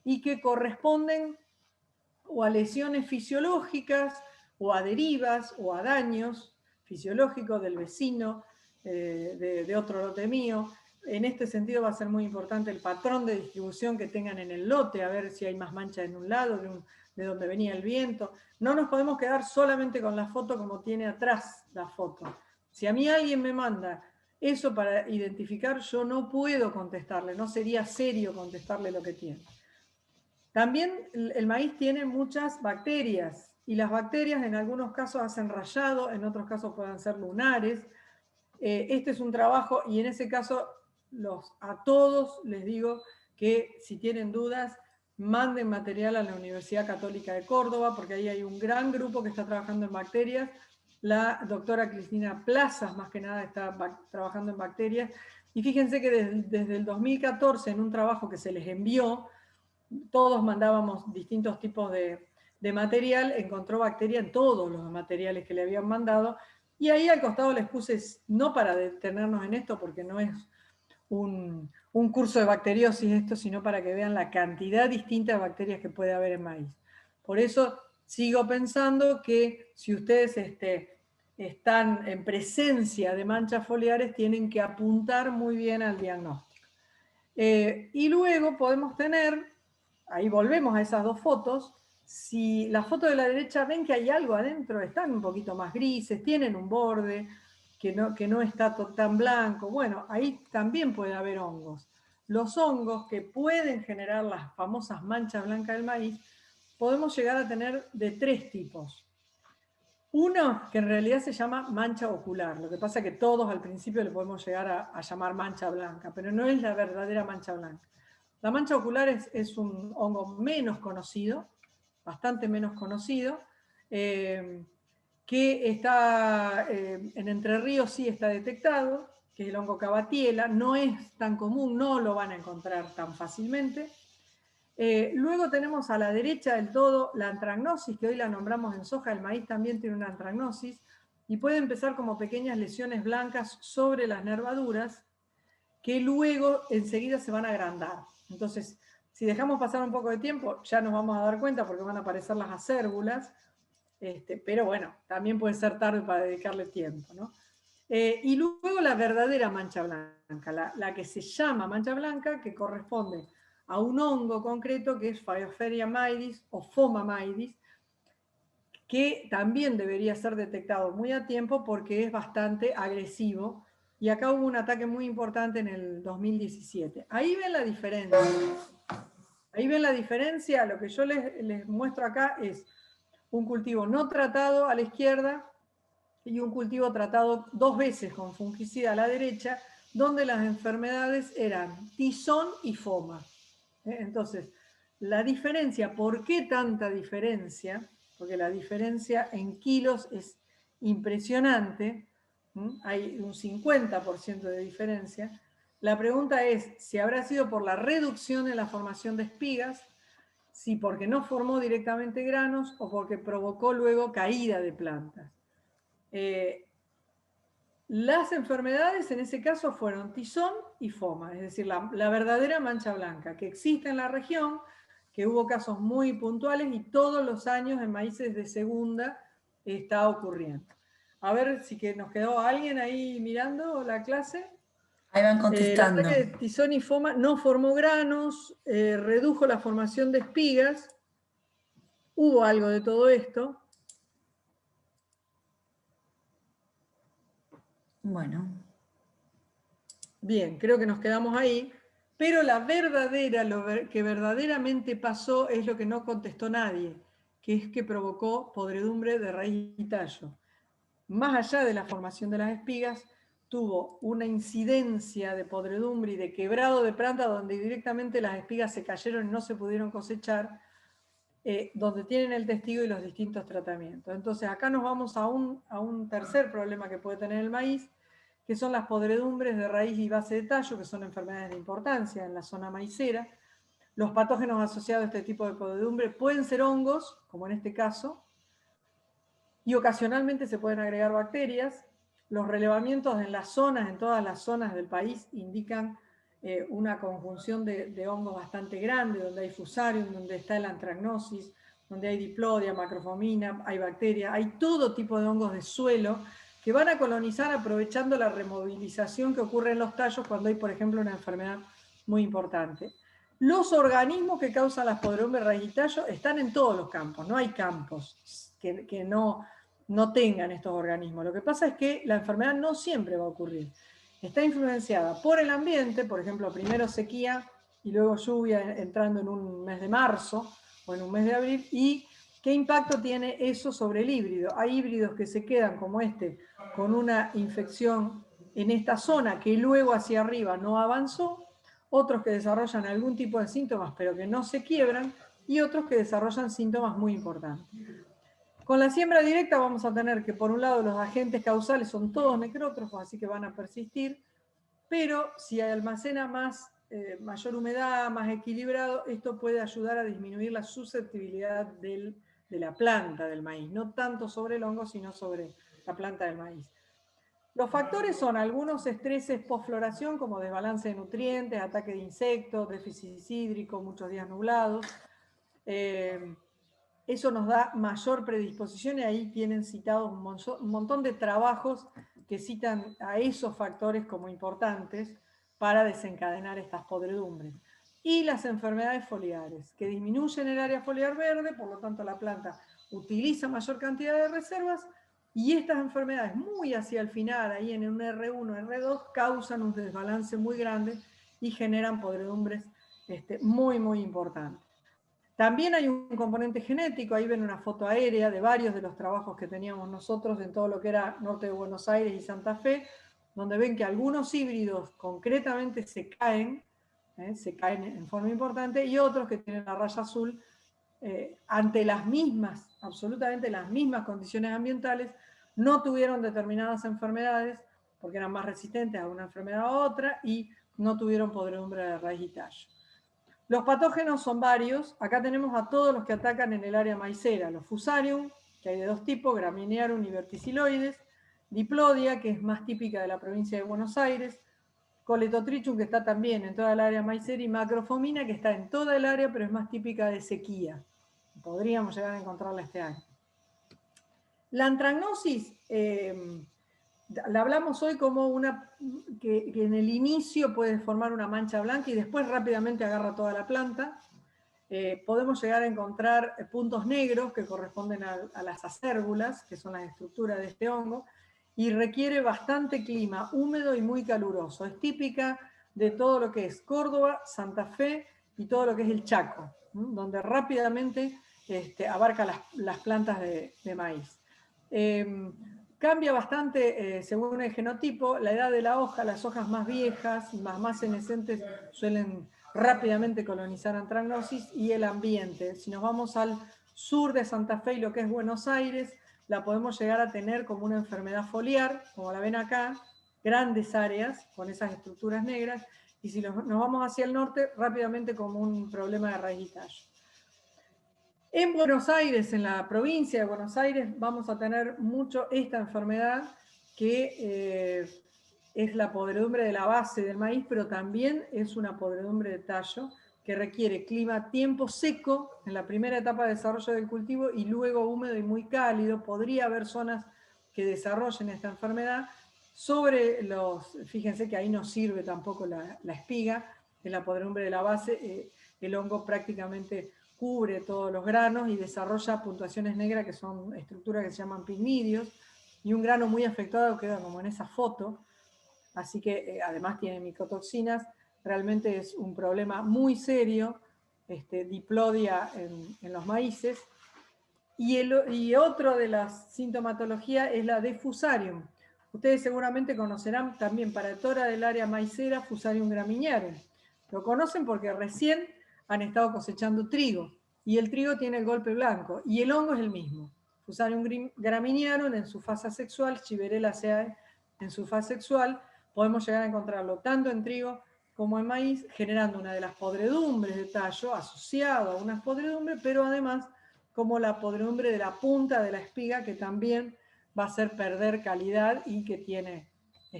y que corresponden o a lesiones fisiológicas, o a derivas, o a daños fisiológicos del vecino, de otro lote mío. En este sentido va a ser muy importante el patrón de distribución que tengan en el lote, a ver si hay más manchas en un lado, de donde venía el viento. No nos podemos quedar solamente con la foto como tiene atrás la foto. Si a mí alguien me manda Eso para identificar yo no puedo contestarle, no sería serio contestarle lo que tiene. También el maíz tiene muchas bacterias y las bacterias en algunos casos hacen rayado, en otros casos pueden ser lunares. Este es un trabajo y en ese caso a todos les digo que si tienen dudas manden material a la Universidad Católica de Córdoba porque ahí hay un gran grupo que está trabajando en bacterias. La doctora Cristina Plazas más que nada está trabajando en bacterias y fíjense que desde el 2014 en un trabajo que se les envió, todos mandábamos distintos tipos de material, encontró bacteria en todos los materiales que le habían mandado, y ahí al costado les puse, no para detenernos en esto, porque no es un curso de bacteriosis esto, sino para que vean la cantidad distinta de bacterias que puede haber en maíz. Por eso sigo pensando que si ustedes están en presencia de manchas foliares, tienen que apuntar muy bien al diagnóstico. Y luego podemos tener, ahí volvemos a esas dos fotos, si la foto de la derecha ven que hay algo adentro, están un poquito más grises, tienen un borde que no está tan blanco, bueno, ahí también puede haber hongos. Los hongos que pueden generar las famosas manchas blancas del maíz, podemos llegar a tener de 3 tipos. Uno que en realidad se llama mancha ocular, lo que pasa es que todos al principio le podemos llegar a llamar mancha blanca, pero no es la verdadera mancha blanca. La mancha ocular es un hongo menos conocido, bastante menos conocido, que está en Entre Ríos sí está detectado, que es el hongo Cavatiela, no es tan común, no lo van a encontrar tan fácilmente. Luego tenemos a la derecha del todo la antragnosis, que hoy la nombramos en soja, el maíz también tiene una antragnosis, y puede empezar como pequeñas lesiones blancas sobre las nervaduras, que luego enseguida se van a agrandar. Entonces, si dejamos pasar un poco de tiempo, ya nos vamos a dar cuenta porque van a aparecer las acérbulas, pero bueno, también puede ser tarde para dedicarle tiempo, ¿no? Y luego la verdadera mancha blanca, la que se llama mancha blanca, que corresponde a un hongo concreto que es Phaeopharia maidis o Phoma maidis, que también debería ser detectado muy a tiempo porque es bastante agresivo. Y acá hubo un ataque muy importante en el 2017. Ahí ven la diferencia. Ahí ven la diferencia. Lo que yo les muestro acá es un cultivo no tratado a la izquierda y un cultivo tratado 2 veces con fungicida a la derecha, donde las enfermedades eran tizón y foma. Entonces, la diferencia, ¿por qué tanta diferencia? Porque la diferencia en kilos es impresionante, hay un 50% de diferencia. La pregunta es si habrá sido por la reducción en la formación de espigas, si porque no formó directamente granos o porque provocó luego caída de plantas. Las enfermedades en ese caso fueron tizón y foma, es decir, la verdadera mancha blanca que existe en la región, que hubo casos muy puntuales y todos los años en maíces de segunda está ocurriendo. A ver si que nos quedó alguien ahí mirando la clase. Ahí van El contestando. ataque de tizón y foma no formó granos, redujo la formación de espigas, hubo algo de todo esto. Bueno. Bien, creo que nos quedamos ahí, pero lo que verdaderamente pasó es lo que no contestó nadie, que es que provocó podredumbre de raíz y tallo. Más allá de la formación de las espigas, tuvo una incidencia de podredumbre y de quebrado de planta donde directamente las espigas se cayeron y no se pudieron cosechar, donde tienen el testigo y los distintos tratamientos. Entonces acá nos vamos a un tercer problema que puede tener el maíz, que son las podredumbres de raíz y base de tallo, que son enfermedades de importancia en la zona maicera. Los patógenos asociados a este tipo de podredumbre pueden ser hongos, como en este caso, y ocasionalmente se pueden agregar bacterias. Los relevamientos en todas las zonas del país, indican una conjunción de hongos bastante grande, donde hay fusarium, donde está el antragnosis, donde hay diplodia, macrofomina, hay bacterias, hay todo tipo de hongos de suelo que van a colonizar aprovechando la removilización que ocurre en los tallos cuando hay, por ejemplo, una enfermedad muy importante. Los organismos que causan las podredumbres raíz y tallo están en todos los campos, no hay campos que no tengan estos organismos. Lo que pasa es que la enfermedad no siempre va a ocurrir. está influenciada por el ambiente, por ejemplo, primero sequía y luego lluvia entrando en un mes de marzo o en un mes de abril, y qué impacto tiene eso sobre el híbrido. Hay híbridos que se quedan como este, con una infección en esta zona que luego hacia arriba no avanzó, otros que desarrollan algún tipo de síntomas pero que no se quiebran, y otros que desarrollan síntomas muy importantes. Con la siembra directa vamos a tener que, por un lado, los agentes causales son todos necrótrofos, así que van a persistir, pero si almacena mayor humedad, más equilibrado, esto puede ayudar a disminuir la susceptibilidad de la planta del maíz, no tanto sobre el hongo, sino sobre la planta del maíz. Los factores son algunos estreses post-floración, como desbalance de nutrientes, ataque de insectos, déficit hídrico, muchos días nublados. Eso nos da mayor predisposición, y ahí tienen citados un montón de trabajos que citan a esos factores como importantes para desencadenar estas podredumbres. Y las enfermedades foliares, que disminuyen el área foliar verde, por lo tanto la planta utiliza mayor cantidad de reservas, y estas enfermedades muy hacia el final, ahí en un R1, R2, causan un desbalance muy grande y generan podredumbres muy, muy importantes. También hay un componente genético, ahí ven una foto aérea de varios de los trabajos que teníamos nosotros en todo lo que era norte de Buenos Aires y Santa Fe, donde ven que algunos híbridos concretamente se caen en forma importante, y otros que tienen la raya azul, ante las mismas, absolutamente las mismas condiciones ambientales, no tuvieron determinadas enfermedades, porque eran más resistentes a una enfermedad a otra, y no tuvieron podredumbre de raíz y tallo. Los patógenos son varios. Acá tenemos a todos los que atacan en el área maicera. Los Fusarium, que hay de dos tipos, Graminearum y Verticiloides, Diplodia, que es más típica de la provincia de Buenos Aires, Coletotrichum, que está también en toda el área maicera, y Macrofomina, que está en toda el área, pero es más típica de sequía. Podríamos llegar a encontrarla este año. La antragnosis, la hablamos hoy como una que en el inicio puede formar una mancha blanca y después rápidamente agarra toda la planta. Podemos llegar a encontrar puntos negros que corresponden a las acérbulas, que son las estructuras de este hongo, y requiere bastante clima húmedo y muy caluroso. Es típica de todo lo que es Córdoba, Santa Fe y todo lo que es el Chaco, donde rápidamente abarca las plantas de maíz. Cambia bastante según el genotipo, la edad de la hoja. Las hojas más viejas, más senescentes, suelen rápidamente colonizar antragnosis, y el ambiente. Si nos vamos al sur de Santa Fe y lo que es Buenos Aires, la podemos llegar a tener como una enfermedad foliar, como la ven acá, grandes áreas con esas estructuras negras, y si nos vamos hacia el norte, rápidamente como un problema de raíz y tallo. En Buenos Aires, en la provincia de Buenos Aires, vamos a tener mucho esta enfermedad, que es la podredumbre de la base del maíz, pero también es una podredumbre de tallo que requiere clima, tiempo seco en la primera etapa de desarrollo del cultivo y luego húmedo y muy cálido. Podría haber zonas que desarrollen esta enfermedad. Fíjense que ahí no sirve tampoco la espiga, en la podredumbre de la base, el hongo prácticamente cubre todos los granos y desarrolla puntuaciones negras, que son estructuras que se llaman pigmidios, y un grano muy afectado queda como en esa foto. Así que además tiene micotoxinas. Realmente es un problema muy serio, diplodia en los maíces. Y otro de las sintomatologías es la de Fusarium. Ustedes seguramente conocerán también para toda del área maicera Fusarium graminearum. Lo conocen porque recién han estado cosechando trigo, y el trigo tiene el golpe blanco, y el hongo es el mismo. Fusarium graminearum en su fase asexual, Chiverella sea en su fase sexual, podemos llegar a encontrarlo tanto en trigo como en maíz, generando una de las podredumbres de tallo asociado a unas podredumbres, pero además como la podredumbre de la punta de la espiga, que también va a hacer perder calidad y que tiene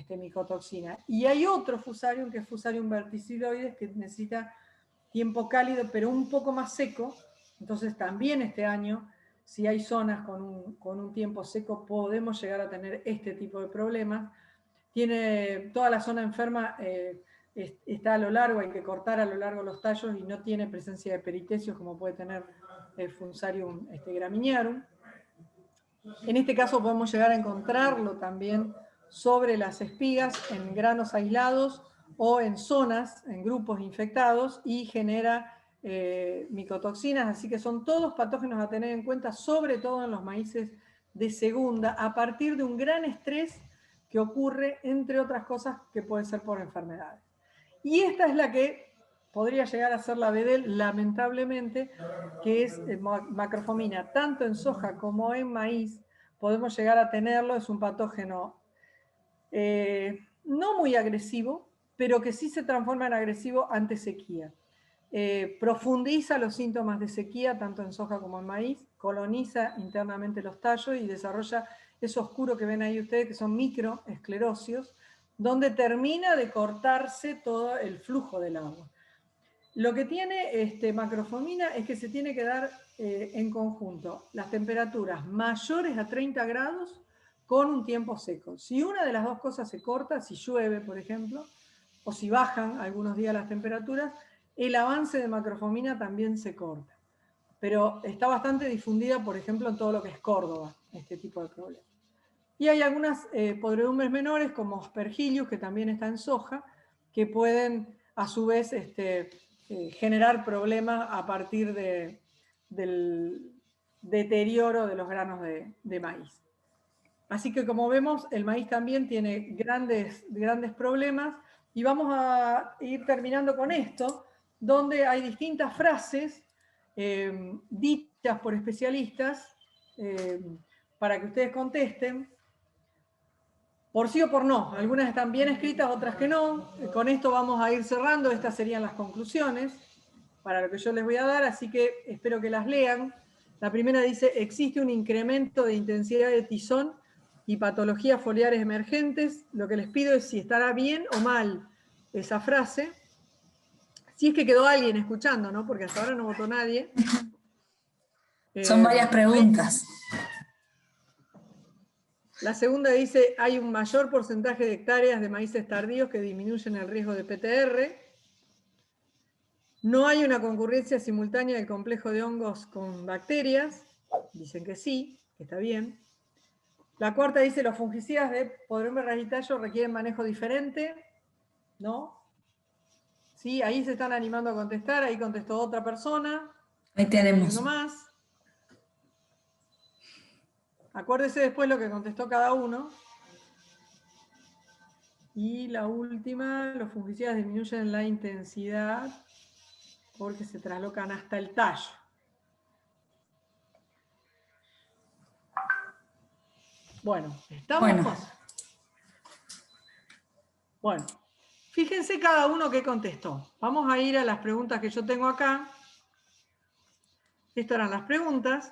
micotoxina. Y hay otro Fusarium, que es Fusarium verticiloides, que necesita tiempo cálido, pero un poco más seco. Entonces también este año, si hay zonas con un tiempo seco, podemos llegar a tener este tipo de problemas. Tiene toda la zona enferma, está a lo largo, hay que cortar a lo largo los tallos, y no tiene presencia de peritecios como puede tener el Fusarium graminearum. En este caso podemos llegar a encontrarlo también sobre las espigas en granos aislados o en zonas, en grupos infectados, y genera micotoxinas, así que son todos patógenos a tener en cuenta, sobre todo en los maíces de segunda, a partir de un gran estrés que ocurre, entre otras cosas, que puede ser por enfermedades. Y esta es la que podría llegar a ser la Bedel, lamentablemente, que es macrofomina. Tanto en soja como en maíz podemos llegar a tenerlo, es un patógeno no muy agresivo, pero que sí se transforma en agresivo ante sequía. Profundiza los síntomas de sequía, tanto en soja como en maíz, coloniza internamente los tallos y desarrolla eso oscuro que ven ahí ustedes, que son microesclerosios, donde termina de cortarse todo el flujo del agua. Lo que tiene macrofomina es que se tiene que dar en conjunto las temperaturas mayores a 30 grados con un tiempo seco. Si una de las dos cosas se corta, si llueve, por ejemplo, o si bajan algunos días las temperaturas, el avance de macrofomina también se corta. Pero está bastante difundida, por ejemplo, en todo lo que es Córdoba, este tipo de problemas. Y hay algunas podredumbres menores, como Aspergillus, que también está en soja, que pueden, a su vez, generar problemas a partir del deterioro de los granos de maíz. Así que, como vemos, el maíz también tiene grandes problemas, y vamos a ir terminando con esto, donde hay distintas frases dichas por especialistas para que ustedes contesten, por sí o por no. Algunas están bien escritas, otras que no. Con esto vamos a ir cerrando, estas serían las conclusiones para lo que yo les voy a dar, así que espero que las lean. La primera dice: existe un incremento de intensidad de tizón y patologías foliares emergentes. Lo que les pido es si estará bien o mal esa frase. Si es que quedó alguien escuchando, ¿no? Porque hasta ahora no votó nadie. Son varias preguntas. La segunda dice: hay un mayor porcentaje de hectáreas de maíces tardíos que disminuyen el riesgo de PTR. No hay una concurrencia simultánea del complejo de hongos con bacterias. Dicen que sí, que está bien. La cuarta dice: los fungicidas de podredumbre raíz y tallo requieren manejo diferente. ¿No? Sí, ahí se están animando a contestar. Ahí contestó otra persona. Ahí tenemos. Uno más. Acuérdese después lo que contestó cada uno. Y la última: los fungicidas disminuyen la intensidad porque se traslocan hasta el tallo. Bueno, ¿estamos? Bueno, fíjense cada uno qué contestó. Vamos a ir a las preguntas que yo tengo acá. Estas eran las preguntas.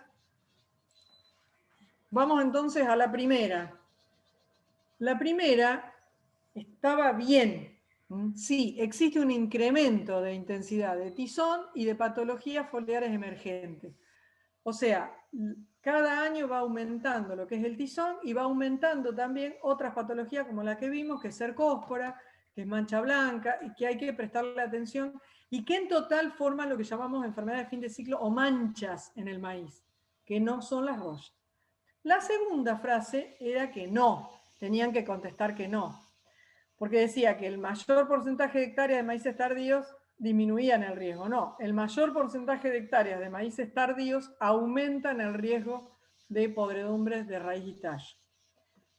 Vamos entonces a la primera. La primera estaba bien. Sí, existe un incremento de intensidad de tizón y de patologías foliares emergentes. O sea, cada año va aumentando lo que es el tizón y va aumentando también otras patologías como la que vimos, que es cercóspora, que es mancha blanca, y que hay que prestarle atención, y que en total forman lo que llamamos enfermedades de fin de ciclo o manchas en el maíz, que no son las rollas. La segunda frase era que no, tenían que contestar que no, porque decía que el mayor porcentaje de hectáreas de maíces tardíos disminuían el riesgo. No, el mayor porcentaje de hectáreas de maíces tardíos aumentan el riesgo de podredumbres de raíz y tallo.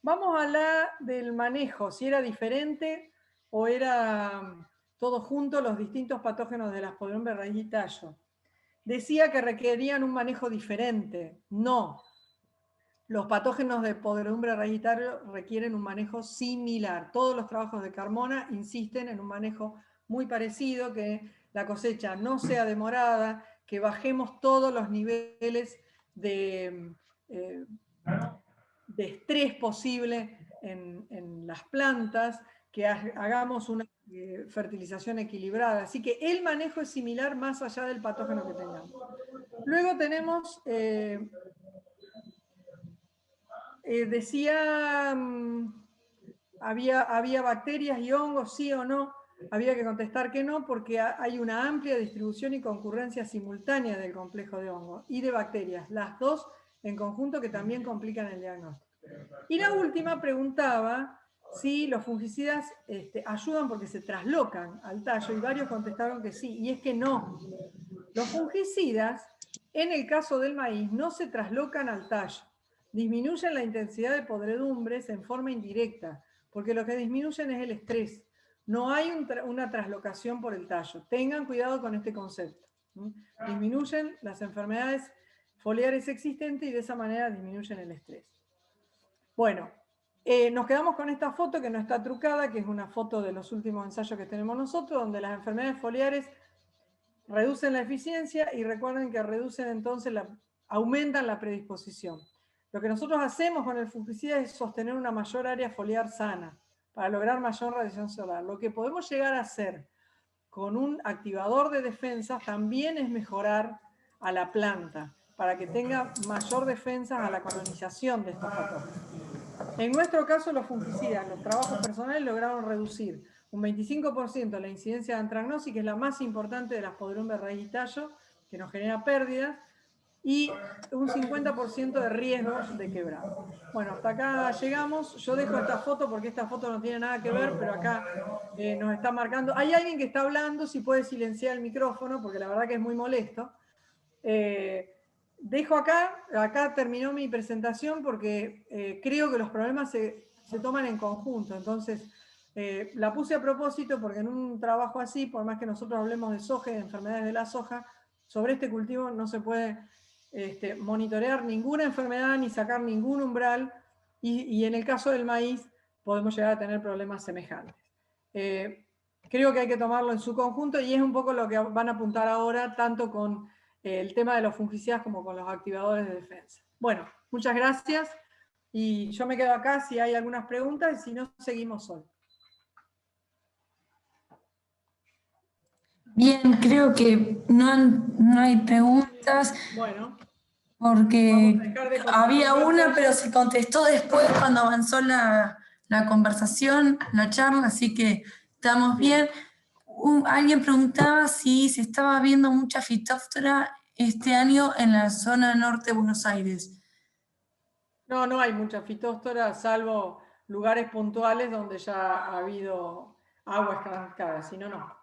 Vamos a la del manejo, si era diferente o era todo junto los distintos patógenos de las podredumbres de raíz y tallo. Decía que requerían un manejo diferente. No. Los patógenos de podredumbre raíz y tallo requieren un manejo similar. Todos los trabajos de Carmona insisten en un manejo muy parecido, que la cosecha no sea demorada, que bajemos todos los niveles de estrés posible en las plantas, que hagamos una fertilización equilibrada. Así que el manejo es similar más allá del patógeno que tengamos. Luego tenemos... decía, había bacterias y hongos, sí o no. Había que contestar que no, porque hay una amplia distribución y concurrencia simultánea del complejo de hongos y de bacterias, las dos en conjunto, que también complican el diagnóstico. Y la última preguntaba sí, los fungicidas ayudan porque se traslocan al tallo, y varios contestaron que sí, y es que no. Los fungicidas, en el caso del maíz, no se traslocan al tallo. Disminuyen la intensidad de podredumbres en forma indirecta, porque lo que disminuyen es el estrés. No hay una traslocación por el tallo. Tengan cuidado con este concepto. Disminuyen las enfermedades foliares existentes y de esa manera disminuyen el estrés. Bueno, nos quedamos con esta foto que no está trucada, que es una foto de los últimos ensayos que tenemos nosotros, donde las enfermedades foliares reducen la eficiencia y recuerden que reducen entonces, aumentan la predisposición. Lo que nosotros hacemos con el fungicida es sostener una mayor área foliar sana para lograr mayor radiación solar. Lo que podemos llegar a hacer con un activador de defensa también es mejorar a la planta para que tenga mayor defensa a la colonización de estos patógenos. En nuestro caso, los fungicidas, los trabajos personales lograron reducir un 25% la incidencia de antragnosis, que es la más importante de las podredumbres raíz y tallo, que nos genera pérdidas, y un 50% de riesgo de quebrado. Bueno, hasta acá llegamos. Yo dejo esta foto porque esta foto no tiene nada que ver, pero acá nos está marcando. Hay alguien que está hablando, si puede silenciar el micrófono, porque la verdad que es muy molesto. Dejo acá terminó mi presentación porque creo que los problemas se toman en conjunto. Entonces, la puse a propósito porque en un trabajo así, por más que nosotros hablemos de soja y de enfermedades de la soja, sobre este cultivo no se puede monitorear ninguna enfermedad ni sacar ningún umbral, y en el caso del maíz podemos llegar a tener problemas semejantes. Creo que hay que tomarlo en su conjunto y es un poco lo que van a apuntar ahora, tanto con el tema de los fungicidas como con los activadores de defensa. Bueno, muchas gracias y yo me quedo acá si hay algunas preguntas y si no, seguimos hoy. Bien, creo que no hay preguntas. Bueno, Porque había una, pero se contestó después cuando avanzó la conversación, la charla, así que estamos bien. Alguien preguntaba si se estaba viendo mucha fitóftora este año en la zona norte de Buenos Aires. No, no hay mucha fitóftora, salvo lugares puntuales donde ya ha habido agua estancada, si no, no.